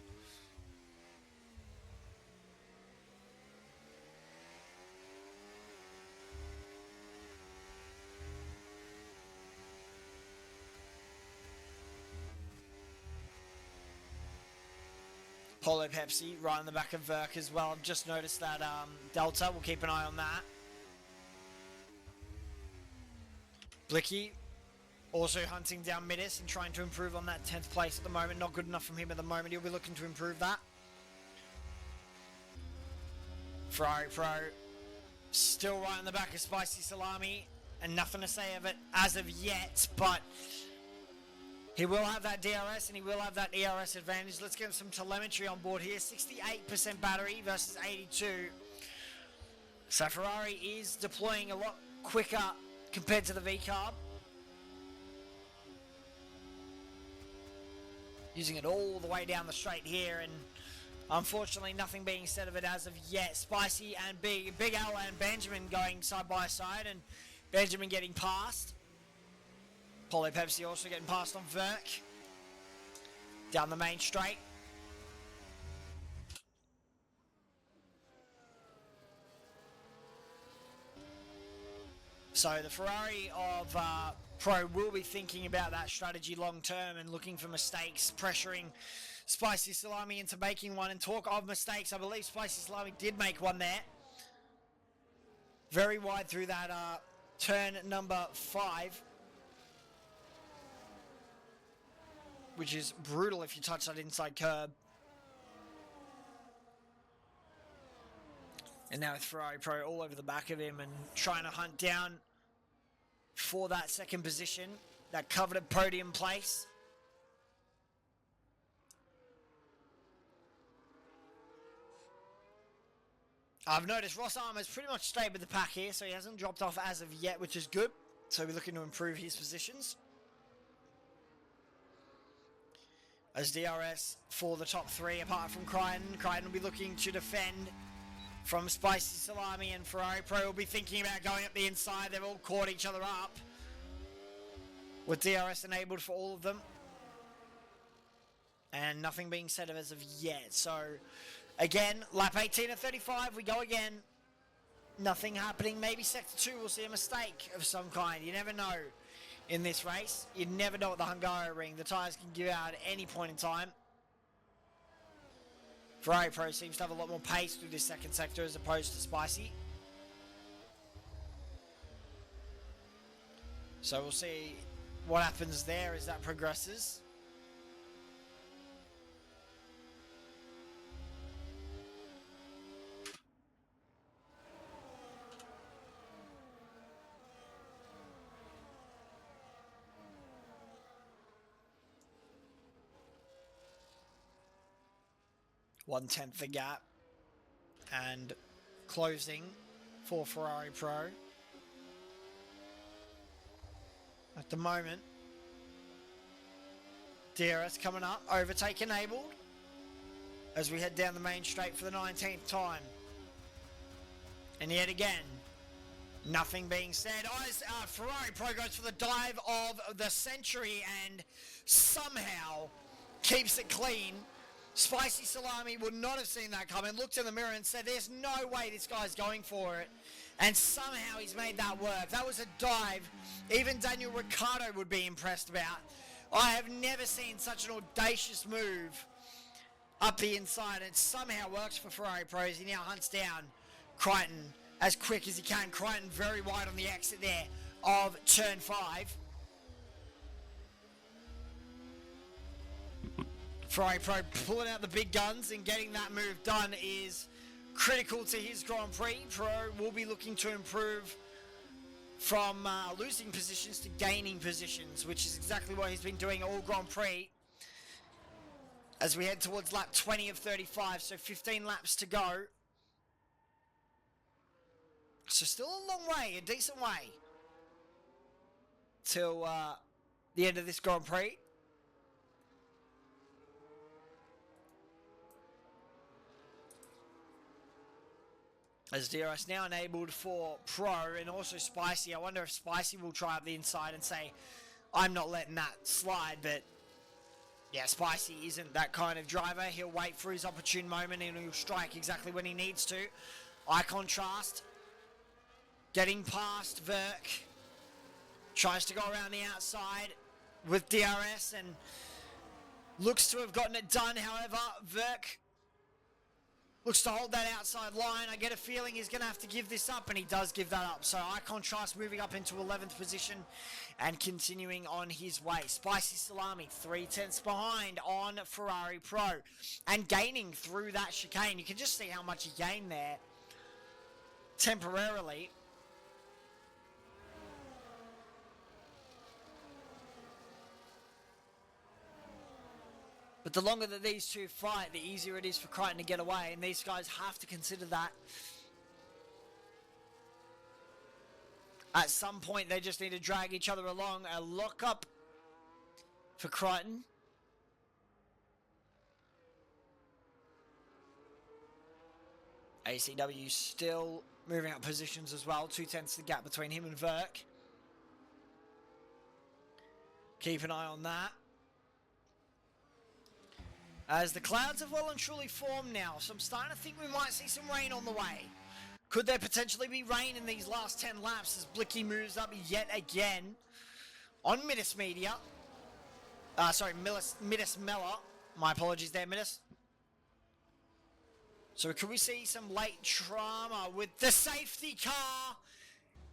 [SPEAKER 1] Polo Pepsi right in the back of Verk as well. I've just noticed that Delta. We'll keep an eye on that. Blicky also hunting down Midas and trying to improve on that 10th place at the moment. Not good enough from him at the moment. He'll be looking to improve that. Ferrari Pro still right in the back of Spicy Salami, and nothing to say of it as of yet, but he will have that DRS and he will have that ERS advantage. Let's get some telemetry on board here. 68% battery versus 82. So Ferrari is deploying a lot quicker compared to the V-Carb. Using it all the way down the straight here, and unfortunately nothing being said of it as of yet. Spicy and Big Al and Benjamin going side by side, and Benjamin getting past. Polo Pepsi also getting past on Verk. Down the main straight. So the Ferrari of Pro will be thinking about that strategy long term and looking for mistakes, pressuring Spicy Salami into making one. And talk of mistakes, I believe Spicy Salami did make one there. Very wide through that turn number 5. Which is brutal if you touch that inside curb. And now with Ferrari Pro all over the back of him and trying to hunt down for that 2nd position, that coveted podium place. I've noticed Ross Armour's pretty much stayed with the pack here, so he hasn't dropped off as of yet, which is good. So we're looking to improve his positions. As DRS for the top 3, apart from Crichton. Crichton will be looking to defend from Spicy Salami, and Ferrari Pro will be thinking about going up the inside. They've all caught each other up with DRS enabled for all of them. And nothing being said of as of yet. So, again, lap 18 of 35, we go again. Nothing happening. Maybe Sector 2 will see a mistake of some kind. You never know in this race. You never know what the Hungaroring, the tyres can give out at any point in time. Ferrari Pro seems to have a lot more pace through this 2nd sector as opposed to Spicy. So we'll see what happens there as that progresses. One-tenth the gap and closing for Ferrari Pro. At the moment, DRS coming up, overtake enabled as we head down the main straight for the 19th time. And yet again, Nothing being said. Ferrari Pro goes for the dive of the century and somehow keeps it clean. Spicy Salami would not have seen that coming, looked in the mirror and said, there's no way this guy's going for it. And somehow he's made that work. That was a dive even Daniel Ricciardo would be impressed about. I have never seen such an audacious move up the inside, and somehow works for Ferrari Pros. He now hunts down Crichton as quick as he can. Crichton very wide on the exit there of turn 5. Ferrari Pro pulling out the big guns and getting that move done is critical to his Grand Prix. Pro will be looking to improve from losing positions to gaining positions, which is exactly what he's been doing all Grand Prix. As we head towards lap 20 of 35, so 15 laps to go. So still a long way, a decent way, till the end of this Grand Prix. As DRS now enabled for Pro and also Spicy. I wonder if Spicy will try up the inside and say, I'm not letting that slide, but yeah, Spicy isn't that kind of driver. He'll wait for his opportune moment and he'll strike exactly when he needs to. Eye contrast. Getting past Verk. Tries to go around the outside with DRS and looks to have gotten it done. However, Verk looks to hold that outside line. I get a feeling he's going to have to give this up, and he does give that up. So Eye contrast moving up into 11th position and continuing on his way. Spicy Salami 3/10 behind on Ferrari Pro and gaining through that chicane. You can just see how much he gained there temporarily. But the longer that these two fight, the easier it is for Crichton to get away, and these guys have to consider that. At some point, they just need to drag each other along. A lock-up for Crichton. ACW still moving up positions as well. 2/10 the gap between him and Verk. Keep an eye on that. As the clouds have well and truly formed now, so I'm starting to think we might see some rain on the way. Could there potentially be rain in these last 10 laps as Blicky moves up yet again on Midas Media? Midas Mella. My apologies there, Midas. So could we see some late drama with the safety car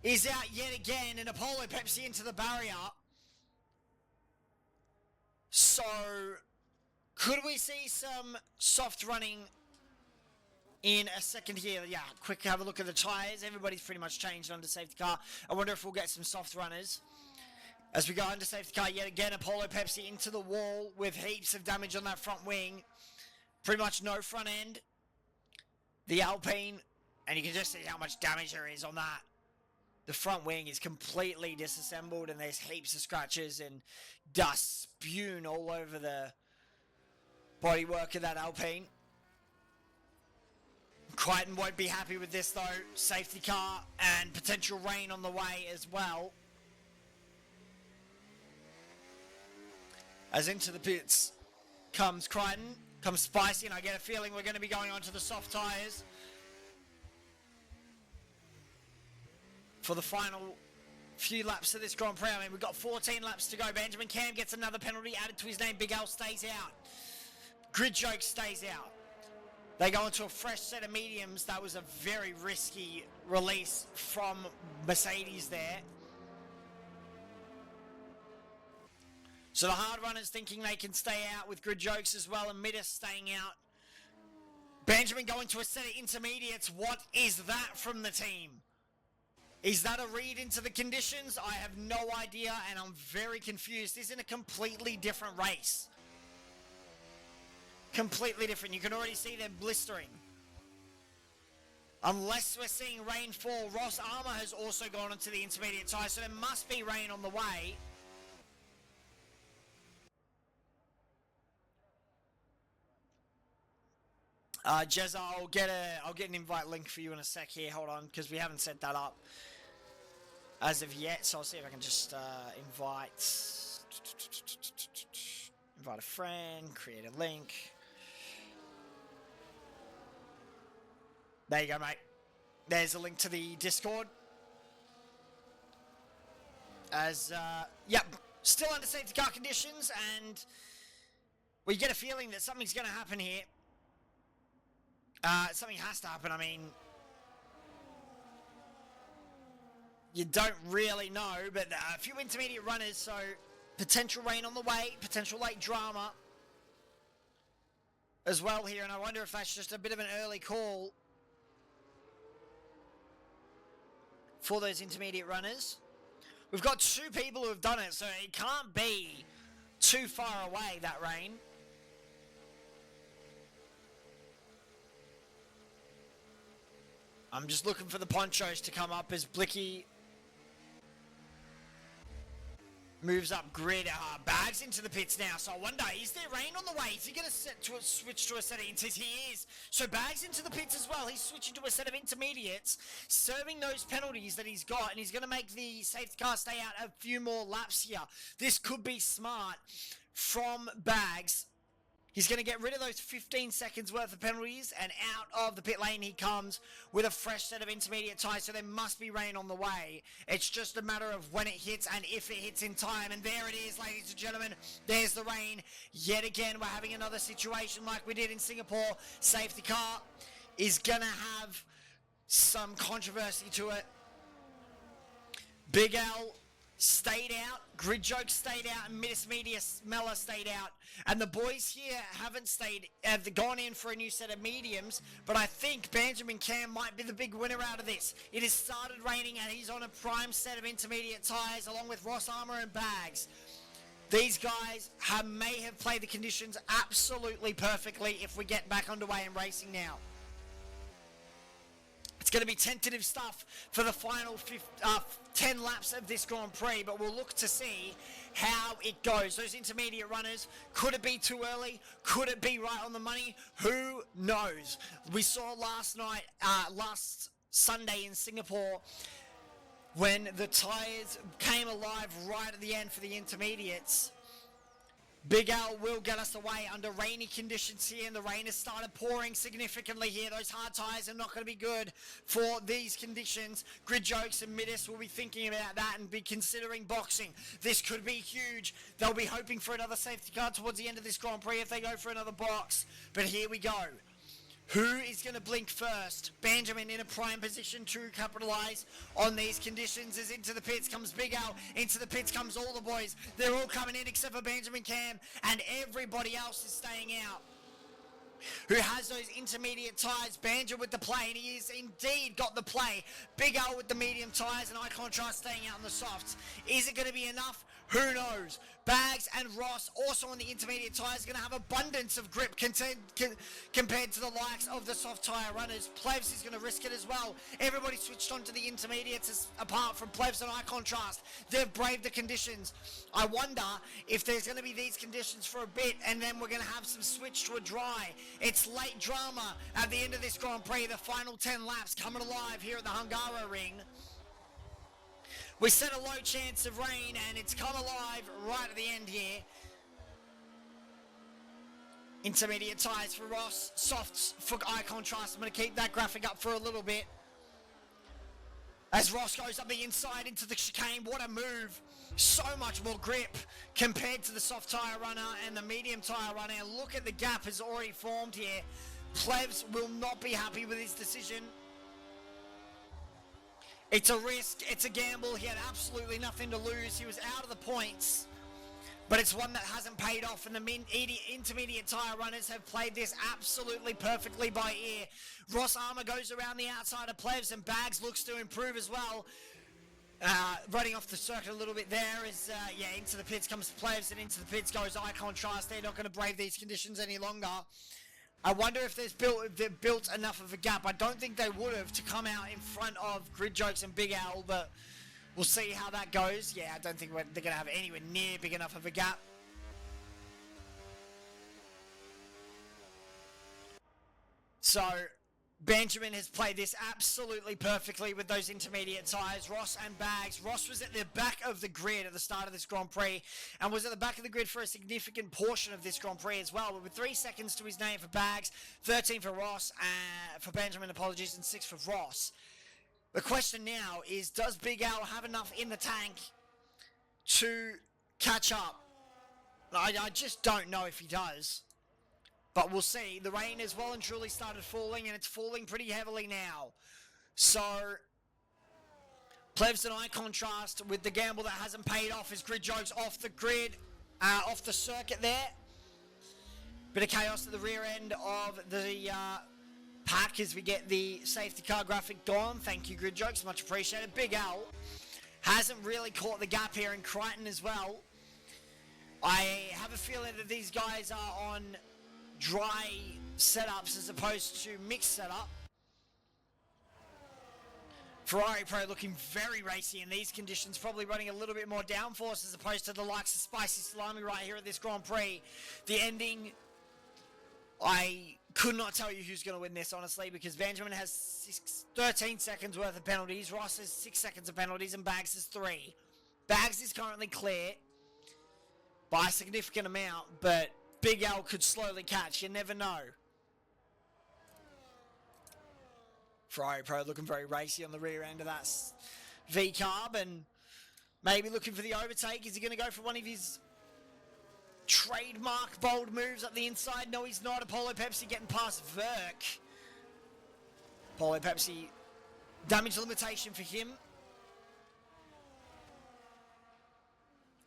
[SPEAKER 1] is out yet again and Apollo Pepsi into the barrier? So could we see some soft running in a second here? Yeah, quick have a look at the tyres. Everybody's pretty much changed under safety car. I wonder if we'll get some soft runners. As we go under safety car yet again, Apollo Pepsi into the wall with heaps of damage on that front wing. Pretty much no front end. The Alpine, and you can just see how much damage there is on that. The front wing is completely disassembled and there's heaps of scratches and dust spewed all over the bodywork of that Alpine. Crichton won't be happy with this though. Safety car and potential rain on the way as well. As into the pits comes Crichton, comes Spicy, and I get a feeling we're going to be going on to the soft tyres for the final few laps of this Grand Prix. I mean, we've got 14 laps to go. Benjamin Cam gets another penalty added to his name. Big Al stays out. Grid Joke stays out. They go into a fresh set of mediums. That was a very risky release from Mercedes there. So the hard runners thinking they can stay out with Grid Jokes as well, and Midas staying out. Benjamin going to a set of intermediates. What is that from the team? Is that a read into the conditions? I have no idea, and I'm very confused. This is in a completely different race. Completely different. You can already see them blistering. Unless we're seeing rain fall. Ross Armour has also gone into the intermediate tyre, so there must be rain on the way. Jezza, I'll get an invite link for you in a sec here. Hold on, because we haven't set that up. as of yet. So I'll see if I can just invite a friend, create a link. There you go, mate. There's a link to the Discord. As, still under safety car conditions, and we get a feeling that something's going to happen here. Something has to happen. I mean, you don't really know, but a few intermediate runners, so potential rain on the way, potential late drama as well here, and I wonder if that's just a bit of an early call for those intermediate runners. We've got 2 people who have done it, so it can't be too far away, that rain. I'm just looking for the ponchos to come up as Blicky moves up grid. Bags into the pits now, so I wonder, is there rain on the way? Is he going to switch to a set of inters? He is. So Bags into the pits as well. He's switching to a set of intermediates, serving those penalties that he's got, and he's going to make the safety car stay out a few more laps here. This could be smart from Bags. He's going to get rid of those 15 seconds worth of penalties, and out of the pit lane he comes with a fresh set of intermediate tyres, so there must be rain on the way. It's just a matter of when it hits and if it hits in time, and there it is, ladies and gentlemen. There's the rain. Yet again, we're having another situation like we did in Singapore. Safety car is going to have some controversy to it. Big L stayed out, Grid Joke stayed out, and Miss Media Smeller stayed out. And the boys here have gone in for a new set of mediums, but I think Benjamin Cam might be the big winner out of this. It has started raining and he's on a prime set of intermediate tyres along with Ross Armour and Bags. These guys may have played the conditions absolutely perfectly if we get back underway and racing now. It's going to be tentative stuff for the final 10 laps of this Grand Prix, but we'll look to see how it goes. Those intermediate runners, could it be too early? Could it be right on the money? Who knows? We saw last Sunday in Singapore, when the tyres came alive right at the end for the intermediates. Big Al will get us away under rainy conditions here, and the rain has started pouring significantly here. Those hard tyres are not going to be good for these conditions. Grid Jokes and Midis will be thinking about that and be considering boxing. This could be huge. They'll be hoping for another safety car towards the end of this Grand Prix if they go for another box. But here we go. Who is going to blink first? Benjamin in a prime position to capitalise on these conditions. As into the pits comes Big Al. Into the pits comes all the boys. They're all coming in except for Benjamin Cam. And everybody else is staying out. Who has those intermediate tyres? Banjo with the play, and he has indeed got the play. Big Al with the medium tyres and eye contrast staying out on the softs. Is it going to be enough? Who knows? Bags and Ross, also on the intermediate tyres, going to have abundance of grip compared to the likes of the soft tyre runners. Plebs is going to risk it as well. Everybody switched on to the intermediates apart from Plebs and eye contrast. They've braved the conditions. I wonder if there's going to be these conditions for a bit, and then we're going to have some switch to a dry. It's late drama at the end of this Grand Prix. The final 10 laps coming alive here at the Hungaroring. We set a low chance of rain, and it's come alive right at the end here. Intermediate tyres for Ross, softs for eye contrast. I'm going to keep that graphic up for a little bit. As Ross goes up the inside into the chicane, what a move. So much more grip compared to the soft tyre runner and the medium tyre runner. Look at the gap has already formed here. Plebs will not be happy with his decision. It's a risk, it's a gamble. He had absolutely nothing to lose. He was out of the points, but it's one that hasn't paid off, and the intermediate tyre runners have played this absolutely perfectly by ear. Ross Armour goes around the outside of Plebs, and Bags looks to improve as well. Running off the circuit a little bit there is, into the pits comes Plebs, and into the pits goes eye contrast. They're not going to brave these conditions any longer. I wonder if they've built enough of a gap. I don't think they would have to come out in front of Grid Jokes and Big Al, but we'll see how that goes. Yeah, I don't think they're going to have anywhere near big enough of a gap. So, Benjamin has played this absolutely perfectly with those intermediate tyres. Ross and Bags. Ross was at the back of the grid at the start of this Grand Prix and was at the back of the grid for a significant portion of this Grand Prix as well. But with 3 seconds to his name for Bags, 13 for Ross, for Benjamin, apologies, and 6 for Ross. The question now is, does Big Al have enough in the tank to catch up? I just don't know if he does. But we'll see. The rain has well and truly started falling, and it's falling pretty heavily now. So, Plebs and I contrast with the gamble that hasn't paid off as Grid Jokes off the grid, off the circuit there. Bit of chaos at the rear end of the pack as we get the safety car graphic done. Thank you, Grid Jokes. Much appreciated. Big Al hasn't really caught the gap here in Crichton as well. I have a feeling that these guys are on dry setups as opposed to mixed setup. Ferrari Pro looking very racy in these conditions, probably running a little bit more downforce as opposed to the likes of Spicy Salami right here at this Grand Prix. The ending, I could not tell you who's going to win this, honestly, because Benjamin has 13 seconds worth of penalties, Ross has 6 seconds of penalties, and Bags has 3. Bags is currently clear by a significant amount, but Big Al could slowly catch. You never know. Ferrari Pro looking very racy on the rear end of that V-carb and maybe looking for the overtake. Is he going to go for one of his trademark bold moves up the inside? No, he's not. Apollo Pepsi getting past Verk. Apollo Pepsi, damage limitation for him.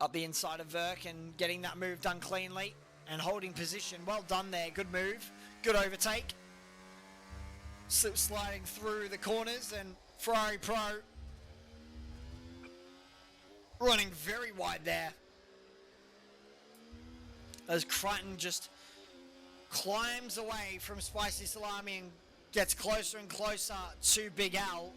[SPEAKER 1] Up the inside of Verk and getting that move done cleanly. And holding position. Well done there. Good move. Good overtake. Slip sliding through the corners. And Ferrari Pro running very wide there. As Crichton just climbs away from Spicy Salami and gets closer and closer to Big Al.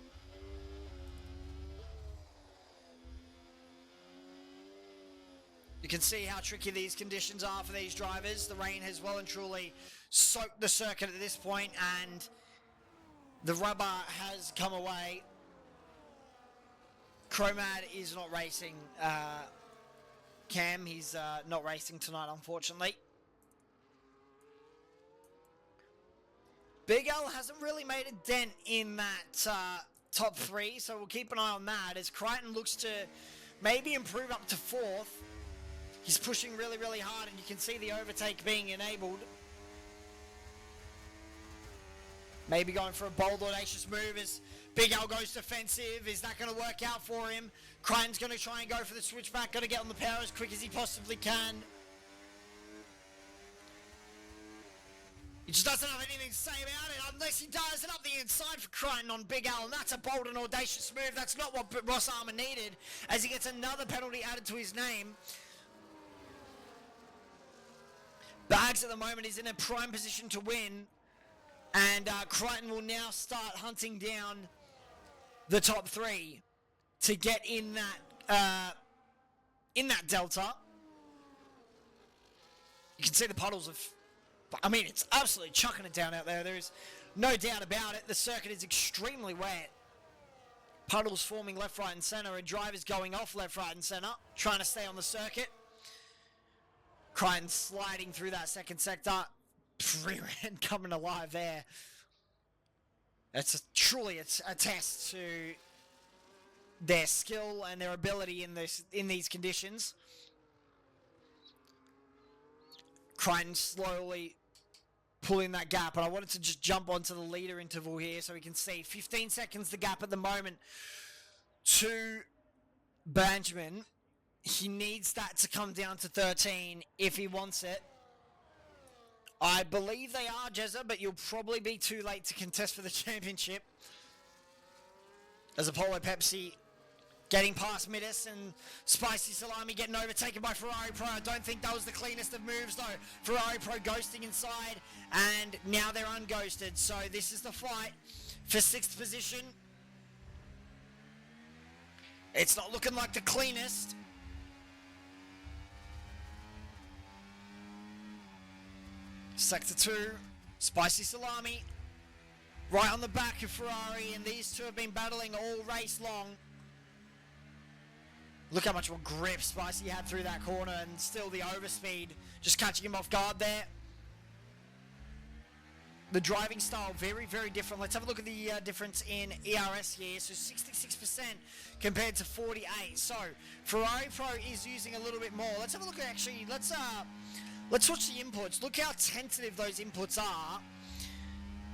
[SPEAKER 1] You can see how tricky these conditions are for these drivers. The rain has well and truly soaked the circuit at this point, and the rubber has come away. Chromad is not racing. Cam, he's not racing tonight, unfortunately. Big Al hasn't really made a dent in that top 3, so we'll keep an eye on that as Crichton looks to maybe improve up to 4th. He's pushing really, really hard, and you can see the overtake being enabled. Maybe going for a bold, audacious move as Big Al goes defensive. Is that going to work out for him? Crichton's going to try and go for the switchback. Got to get on the power as quick as he possibly can. He just doesn't have anything to say about it unless he does it up the inside for Crichton on Big Al, and that's a bold and audacious move. That's not what Ross Armour needed as he gets another penalty added to his name. Bags at the moment is in a prime position to win, and Crichton will now start hunting down the top 3 to get in that delta. You can see the puddles of, I mean, it's absolutely chucking it down out there. There is no doubt about it. The circuit is extremely wet. Puddles forming left, right, and center, and drivers going off left, right, and center, trying to stay on the circuit. Crichton sliding through that second sector. Rear end coming alive there. It's truly a test to their skill and their ability in these conditions. Crichton slowly pulling that gap, and I wanted to just jump onto the leader interval here so we can see 15 seconds the gap at the moment to Benjamin. He needs that to come down to 13 if he wants it. I believe they are, Jezza, but you'll probably be too late to contest for the championship. As Apollo Pepsi getting past Midas and Spicy Salami getting overtaken by Ferrari Pro. I don't think that was the cleanest of moves, though. Ferrari Pro ghosting inside, and now they're unghosted. So this is the fight for 6th position. It's not looking like the cleanest. Sector 2, Spicy Salami right on the back of Ferrari, and these two have been battling all race long. Look how much more grip Spicy had through that corner, and still the overspeed just catching him off guard there. The driving style, very, very different. Let's have a look at the difference in ERS here. So 66% compared to 48. So Ferrari Pro is using a little bit more. Let's have a look at actually, let's watch the inputs. Look how tentative those inputs are.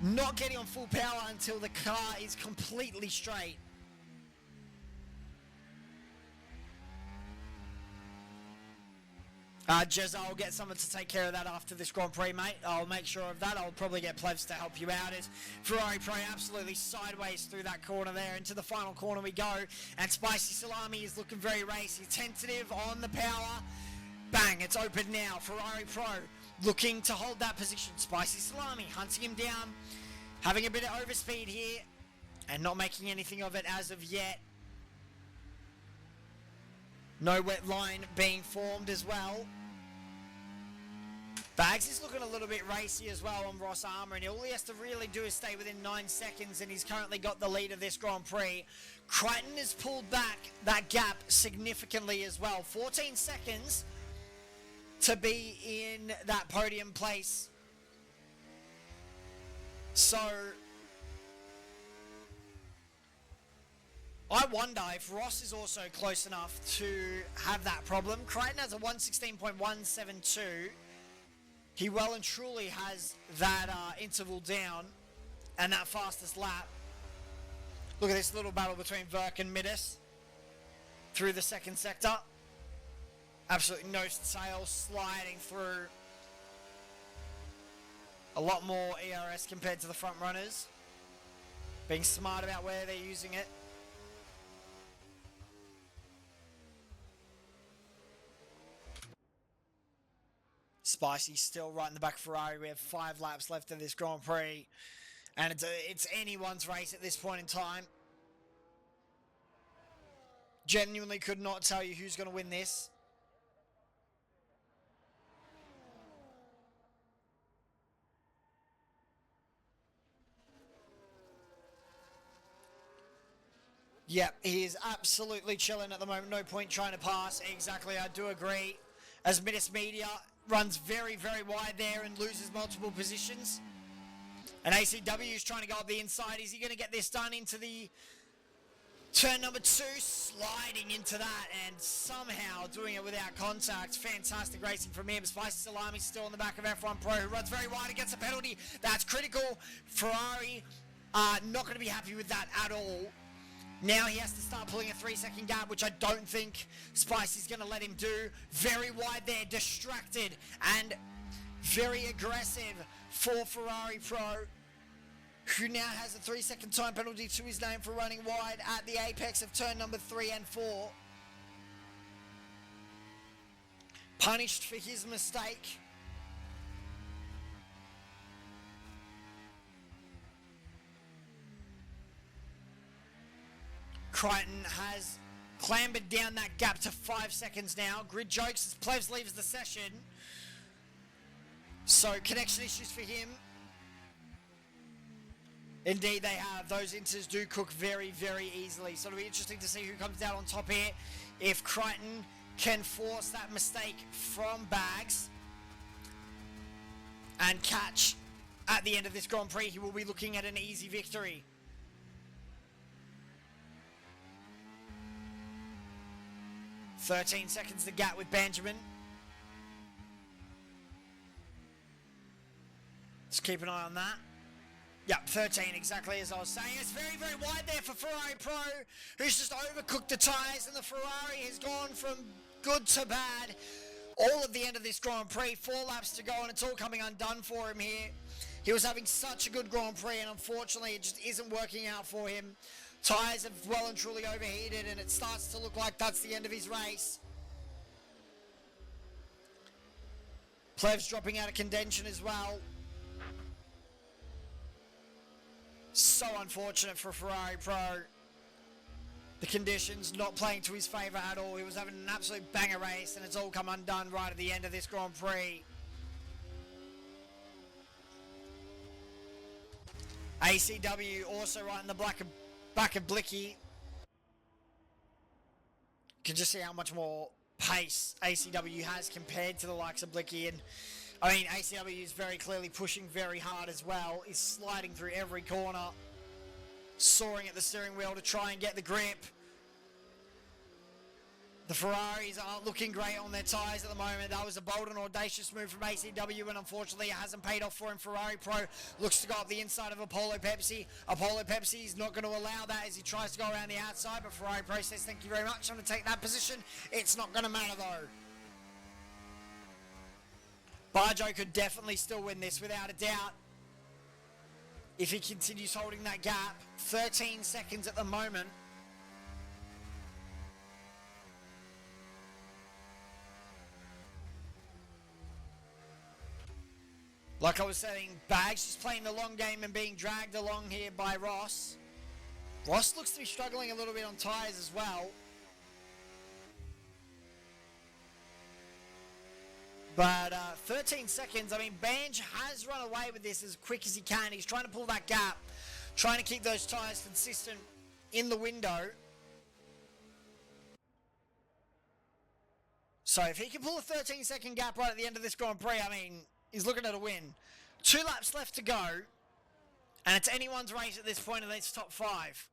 [SPEAKER 1] Not getting on full power until the car is completely straight. Jez, I'll get someone to take care of that after this Grand Prix, mate. I'll make sure of that. I'll probably get Plebs to help you out. As Ferrari Pro absolutely sideways through that corner there. Into the final corner we go. And Spicy Salami is looking very racy. Tentative on the power. Bang, it's open now. Ferrari Pro looking to hold that position. Spicy Salami hunting him down. Having a bit of overspeed here. And not making anything of it as of yet. No wet line being formed as well. Bags is looking a little bit racy as well on Ross Armour, and all he has to really do is stay within 9 seconds, and he's currently got the lead of this Grand Prix. Crichton has pulled back that gap significantly as well. 14 seconds to be in that podium place. So I wonder if Ross is also close enough to have that problem. Crichton has a 1:16.172. He well and truly has that interval down and that fastest lap. Look at this little battle between Verk and Midas through the second sector. Absolutely no sail sliding through. A lot more ERS compared to the front runners. Being smart about where they're using it. Spicy still right in the back of Ferrari. We have 5 laps left in this Grand Prix. And it's anyone's race at this point in time. Genuinely could not tell you who's going to win this. Yep, he is absolutely chilling at the moment. No point trying to pass. Exactly, I do agree. As Midas Media runs very, very wide there and loses multiple positions. And ACW is trying to go up the inside. Is he going to get this done into the turn number 2? Sliding into that and somehow doing it without contact. Fantastic racing from him. Spicy Salami still in the back of F1 Pro, who runs very wide and gets a penalty. That's critical. Ferrari not going to be happy with that at all. Now he has to start pulling a 3-second gap, which I don't think Spicy's going to let him do. Very wide there, distracted and very aggressive for Ferrari Pro, who now has a 3-second time penalty to his name for running wide at the apex of turn number 3 and 4. Punished for his mistake. Crichton has clambered down that gap to 5 seconds now. Grid jokes as Plebs leaves the session. So connection issues for him. Indeed they have. Those inters do cook very, very easily. So it'll be interesting to see who comes down on top here. If Crichton can force that mistake from Bags and catch at the end of this Grand Prix, he will be looking at an easy victory. 13 seconds the gap with Benjamin. Just keep an eye on that. Yep, 13 exactly as I was saying. It's very, very wide there for Ferrari Pro, who's just overcooked the tyres, and the Ferrari has gone from good to bad. All at the end of this Grand Prix, 4 laps to go, and it's all coming undone for him here. He was having such a good Grand Prix, and unfortunately it just isn't working out for him. Tyres have well and truly overheated, and it starts to look like that's the end of his race. Plev's dropping out of contention as well. So unfortunate for Ferrari Pro. The conditions not playing to his favour at all. He was having an absolute banger race, and it's all come undone right at the end of this Grand Prix. ACW also right in the back of Blicky. You can just see how much more pace ACW has compared to the likes of Blicky. And I mean, ACW is very clearly pushing very hard as well. He's sliding through every corner, soaring at the steering wheel to try and get the grip. The Ferraris aren't looking great on their tyres at the moment. That was a bold and audacious move from ACW, and unfortunately it hasn't paid off for him. Ferrari Pro looks to go up the inside of Apollo Pepsi. Apollo Pepsi is not going to allow that as he tries to go around the outside, but Ferrari Pro says, thank you very much, I'm going to take that position. It's not going to matter though. Barjo could definitely still win this without a doubt if he continues holding that gap. 13 seconds at the moment. Like I was saying, Bags just playing the long game and being dragged along here by Ross. Ross looks to be struggling a little bit on tyres as well. But 13 seconds, I mean, Banj has run away with this as quick as he can. He's trying to pull that gap, trying to keep those tyres consistent in the window. So if he can pull a 13-second gap right at the end of this Grand Prix, I mean, he's looking at a win. 2 laps left to go, and it's anyone's race at this point in this top 5.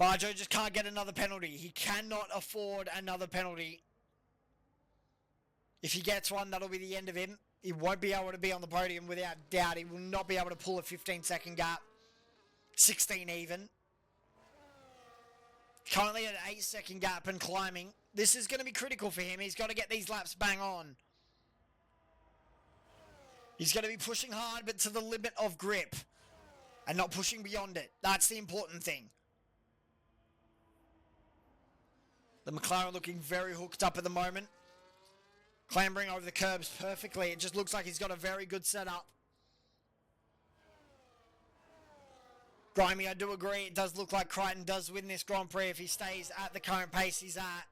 [SPEAKER 1] Barjo just can't get another penalty. He cannot afford another penalty. If he gets one, that'll be the end of him. He won't be able to be on the podium without doubt. He will not be able to pull a 15-second gap. 16 even. Currently at an 8-second gap and climbing. This is going to be critical for him. He's got to get these laps bang on. He's going to be pushing hard, but to the limit of grip. And not pushing beyond it. That's the important thing. The McLaren looking very hooked up at the moment. Clambering over the curbs perfectly. It just looks like he's got a very good setup. Grimy, I do agree. It does look like Crichton does win this Grand Prix if he stays at the current pace he's at.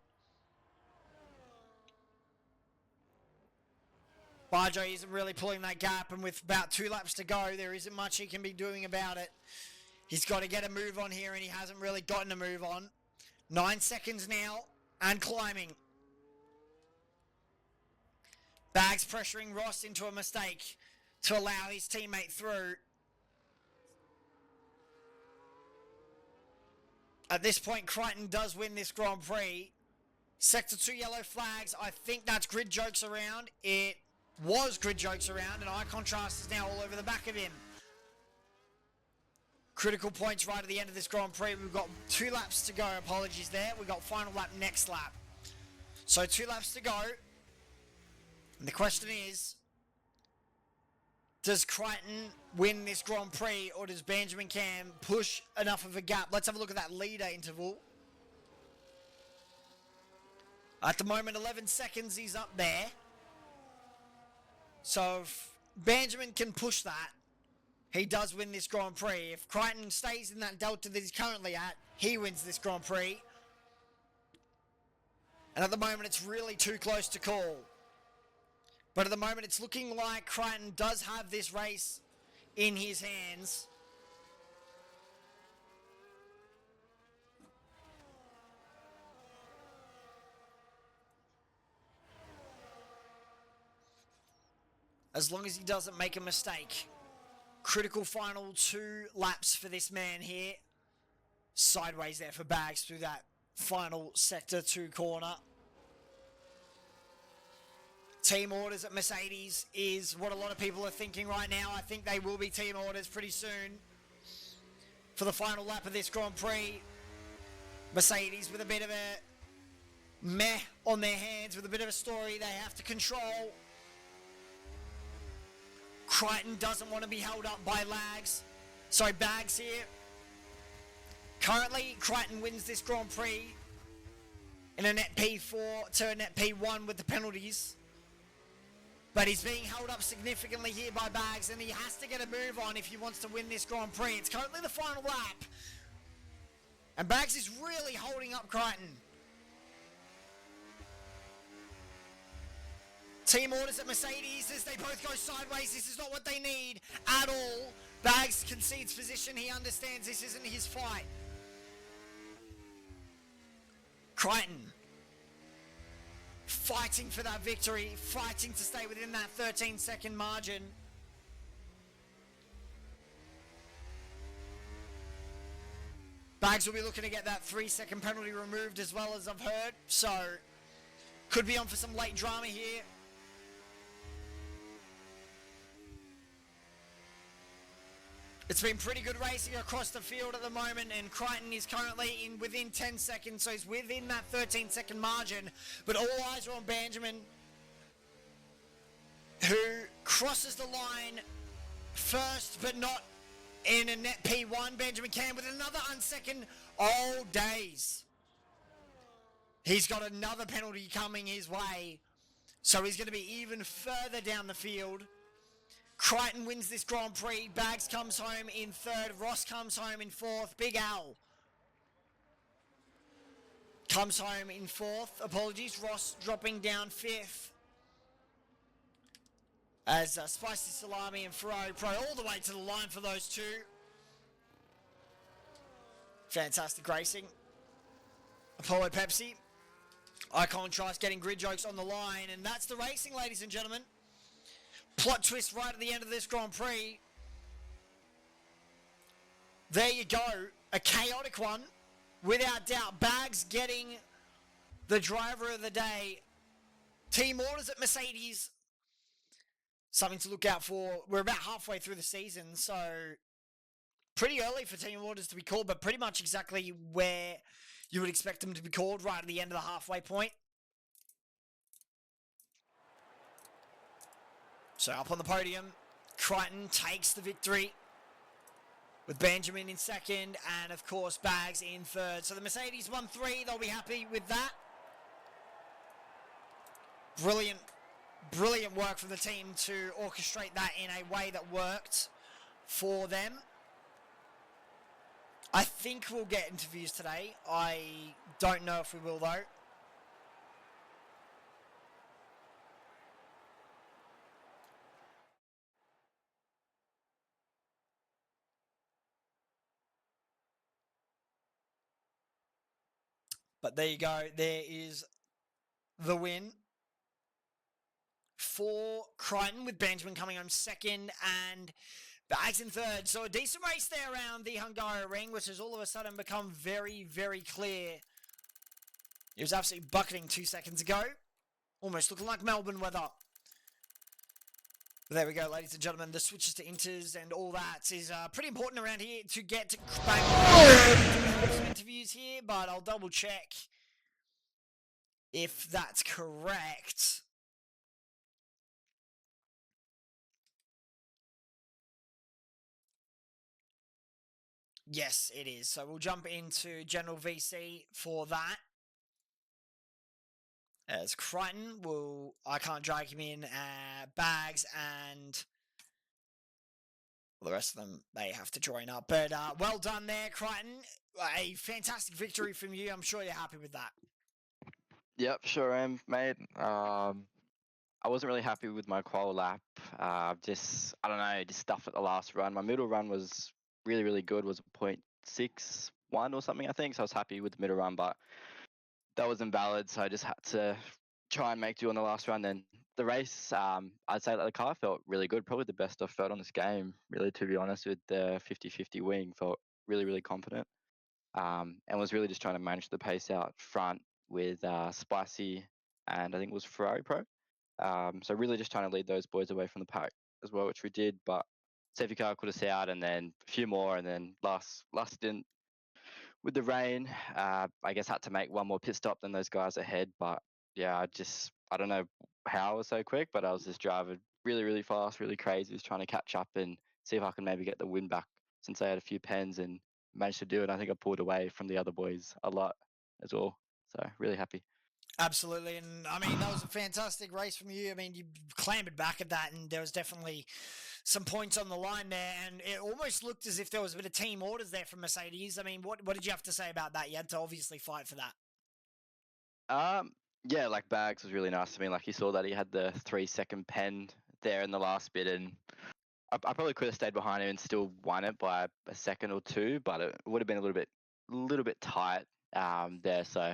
[SPEAKER 1] Barjo isn't really pulling that gap, and with about 2 laps to go, there isn't much he can be doing about it. He's got to get a move on here, and he hasn't really gotten a move on. 9 seconds now, and climbing. Bags pressuring Ross into a mistake to allow his teammate through. At this point, Crichton does win this Grand Prix. Sector 2 yellow flags. I think that's grid jokes around. It was grid jokes around, and eye contrast is now all over the back of him. Critical points right at the end of this Grand Prix. We've got 2 laps to go. Apologies there. We've got final lap next lap. So 2 laps to go. And the question is, does Crichton win this Grand Prix, or does Benjamin Cam push enough of a gap? Let's have a look at that leader interval. At the moment, 11 seconds, he's up there. So if Benjamin can push that, he does win this Grand Prix. If Crichton stays in that delta that he's currently at, he wins this Grand Prix. And at the moment, it's really too close to call. But at the moment, it's looking like Crichton does have this race in his hands. As long as he doesn't make a mistake. Critical final 2 laps for this man here. Sideways there for Bags through that final sector 2 corner. Team orders at Mercedes is what a lot of people are thinking right now. I think they will be team orders pretty soon for the final lap of this Grand Prix. Mercedes with a bit of a meh on their hands, with a bit of a story they have to control. Crichton doesn't want to be held up by Bags here. Currently, Crichton wins this Grand Prix in a net P4 to a net P1 with the penalties. But he's being held up significantly here by Bags, and he has to get a move on if he wants to win this Grand Prix. It's currently the final lap. And Bags is really holding up Crichton. Team orders at Mercedes as they both go sideways. This is not what they need at all. Bags concedes position. He understands this isn't his fight. Crichton fighting for that victory, fighting to stay within that 13-second margin. Bags will be looking to get that 3-second penalty removed as well, as I've heard. So, could be on for some late drama here. It's been pretty good racing across the field at the moment, and Crichton is currently within 10 seconds, so he's within that 13-second margin. But all eyes are on Benjamin, who crosses the line first, but not in a net P1. Benjamin Cam with another unsecond. Oh, days. He's got another penalty coming his way, so he's going to be even further down the field. Crichton wins this Grand Prix. Bags comes home in third. Ross comes home in fourth. Big Al comes home in fourth. Apologies. Ross dropping down fifth. As Spicy Salami and Ferrari Pro all the way to the line for those two. Fantastic racing. Apollo Pepsi. Icon Trust getting grid jokes on the line. And that's the racing, ladies and gentlemen. Plot twist right at the end of this Grand Prix. There you go. A chaotic one. Without doubt. Bags getting the driver of the day. Team orders at Mercedes. Something to look out for. We're about halfway through the season, so pretty early for team orders to be called, but pretty much exactly where you would expect them to be called, right at the end of the halfway point. So up on the podium, Crichton takes the victory with Benjamin in second and, of course, Bags in third. So the Mercedes won 3. They'll be happy with that. Brilliant work from the team to orchestrate that in a way that worked for them. I think we'll get interviews today. I don't know if we will, though. But there you go. There is the win for Crichton, with Benjamin coming home second and Bags in third. So a decent race there around the Hungaroring, which has all of a sudden become very, very clear. It was absolutely bucketing 2 seconds ago. Almost looking like Melbourne weather. But there we go, ladies and gentlemen. The switches to inters and all that is pretty important around here to get to some interviews here, but I'll double check if that's correct. Yes, it is. So we'll jump into General VC for that. As Crichton I can't drag him in. Bags and the rest of them, they have to join up. But well done there, Crichton. A fantastic victory from you. I'm sure you're happy with that.
[SPEAKER 2] Yep, sure am, mate. I wasn't really happy with my qual lap. I don't know, just stuff at the last run. My middle run was really, really good. Was a 0.61 or something, I think. So I was happy with the middle run, but that was invalid. So I just had to try and make do on the last run. Then the race, I'd say that the car felt really good. Probably the best I've felt on this game, really, to be honest, with the 50-50 wing. Felt really, really confident. And was really just trying to manage the pace out front with Spicy and I think it was Ferrari Pro. So really just trying to lead those boys away from the pack as well, which we did. But safety car caught us out, and then a few more, and then last stint with the rain, I guess had to make one more pit stop than those guys ahead. But yeah, I don't know how I was so quick, but I was just driving really, really fast, really crazy, just trying to catch up and see if I can maybe get the win back, since I had a few pens and managed to do it. I think I pulled away from the other boys a lot as well. So really happy.
[SPEAKER 1] Absolutely, and I mean, that was a fantastic race from you. I mean, you clambered back at that, and there was definitely some points on the line there, and it almost looked as if there was a bit of team orders there from Mercedes. I mean, what did you have to say about that? You had to obviously fight for that.
[SPEAKER 2] Yeah, like Bags was really nice to me. Like, you saw that he had the 3-second pen there in the last bit, and I probably could have stayed behind him and still won it by a second or two, but it would have been a little bit tight there. So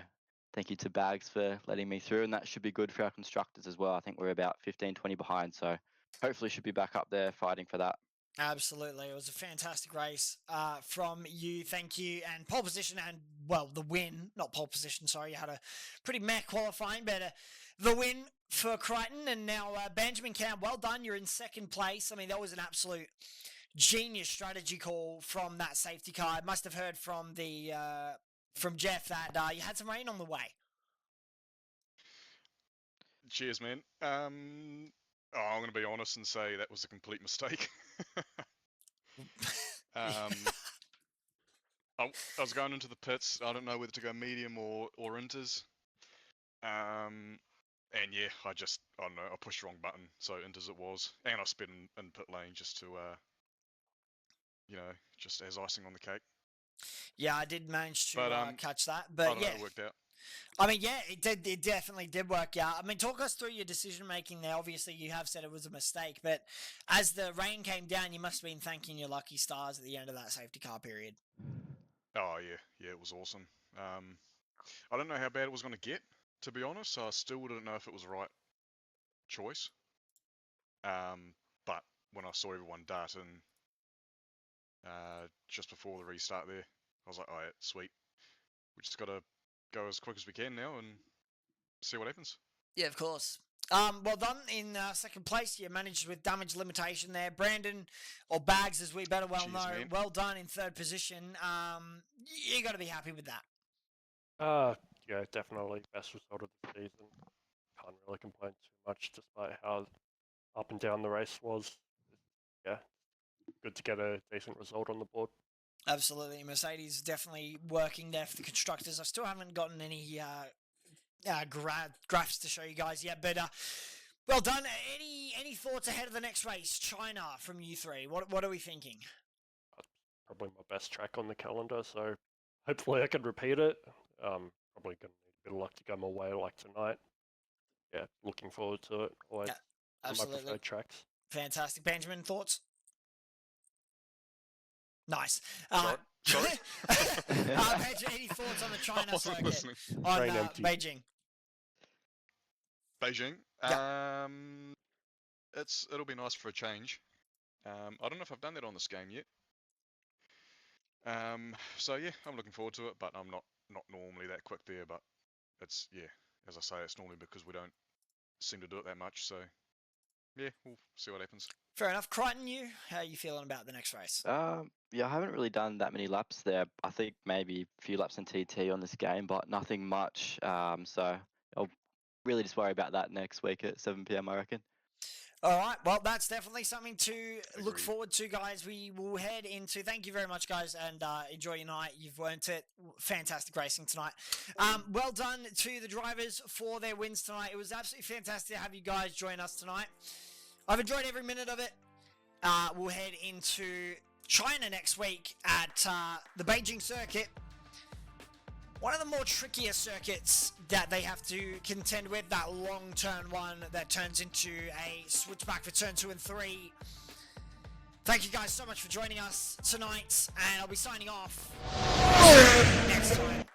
[SPEAKER 2] thank you to Bags for letting me through, and that should be good for our constructors as well. I think we're about 15, 20 behind, so hopefully should be back up there fighting for that.
[SPEAKER 1] Absolutely. It was a fantastic race from you. Thank you. And pole position and, well, the win, not pole position, sorry. You had a pretty meh qualifying, but the win for Crichton. And now Benjamin Camp, well done. You're in second place. I mean, that was an absolute genius strategy call from that safety car. I must have heard from the from Jeff that you had some rain on the way.
[SPEAKER 3] Cheers, man. I'm going to be honest and say that was a complete mistake. I was going into the pits. I don't know whether to go medium or inters. And yeah, I don't know. I pushed the wrong button, so inters it was, and I sped in pit lane just to, just as icing on the cake.
[SPEAKER 1] Yeah, I did manage to catch that, but yeah,
[SPEAKER 3] it worked out.
[SPEAKER 1] I mean, yeah, it did. It definitely did work out. I mean, talk us through your decision making there. Obviously, you have said it was a mistake, but as the rain came down, you must have been thanking your lucky stars at the end of that safety car period.
[SPEAKER 3] Oh yeah, it was awesome. I don't know how bad it was going to get, to be honest. So I still didn't know if it was the right choice. But when I saw everyone dart in just before the restart there, I was like, oh yeah, sweet. We just got to go as quick as we can now and see what happens.
[SPEAKER 1] Yeah, of course. Well done in second place. You managed with damage limitation there. Brandon, or Bags as we better well know,
[SPEAKER 3] man.
[SPEAKER 1] well done in third position. You got to be happy with that.
[SPEAKER 4] Yeah, definitely best result of the season. Can't really complain too much despite how up and down the race was. Yeah, good to get a decent result on the board.
[SPEAKER 1] Absolutely. Mercedes definitely working there for the constructors. I still haven't gotten any graphs to show you guys yet, but well done. Any thoughts ahead of the next race? China from you three. What are we thinking?
[SPEAKER 4] Probably my best track on the calendar, so hopefully I can repeat it. Probably going to need a bit of luck to go my way like tonight. Yeah, looking forward to it. Always
[SPEAKER 1] absolutely.
[SPEAKER 4] my preferred tracks.
[SPEAKER 1] Fantastic. Benjamin, thoughts? Nice.
[SPEAKER 3] Sorry?
[SPEAKER 1] Benjamin, any thoughts on the China circuit?
[SPEAKER 3] Listening.
[SPEAKER 1] On
[SPEAKER 4] empty.
[SPEAKER 3] Beijing.
[SPEAKER 1] Yeah.
[SPEAKER 3] It'll be nice for a change. I don't know if I've done that on this game yet. So yeah, I'm looking forward to it, but I'm not normally that quick there, but it's, yeah, as I say, it's normally because we don't seem to do it that much, so yeah, we'll see what happens.
[SPEAKER 1] Fair enough. Crichton, how are you feeling about the next race?
[SPEAKER 2] Yeah, I haven't really done that many laps there. I think maybe a few laps in TT on this game, but nothing much. So I'll really just worry about that next week at 7 PM, I reckon.
[SPEAKER 1] All right. Well, that's definitely something to look
[SPEAKER 3] Agreed.
[SPEAKER 1] forward to, guys. We will head into. Thank you very much, guys, and enjoy your night. You've earned it. Fantastic racing tonight. Well done to the drivers for their wins tonight. It was absolutely fantastic to have you guys join us tonight. I've enjoyed every minute of it. We'll head into China next week at the Beijing circuit. One of the more trickier circuits that they have to contend with, that long turn one that turns into a switchback for turn 2 and 3. Thank you guys so much for joining us tonight, and I'll be signing off next time.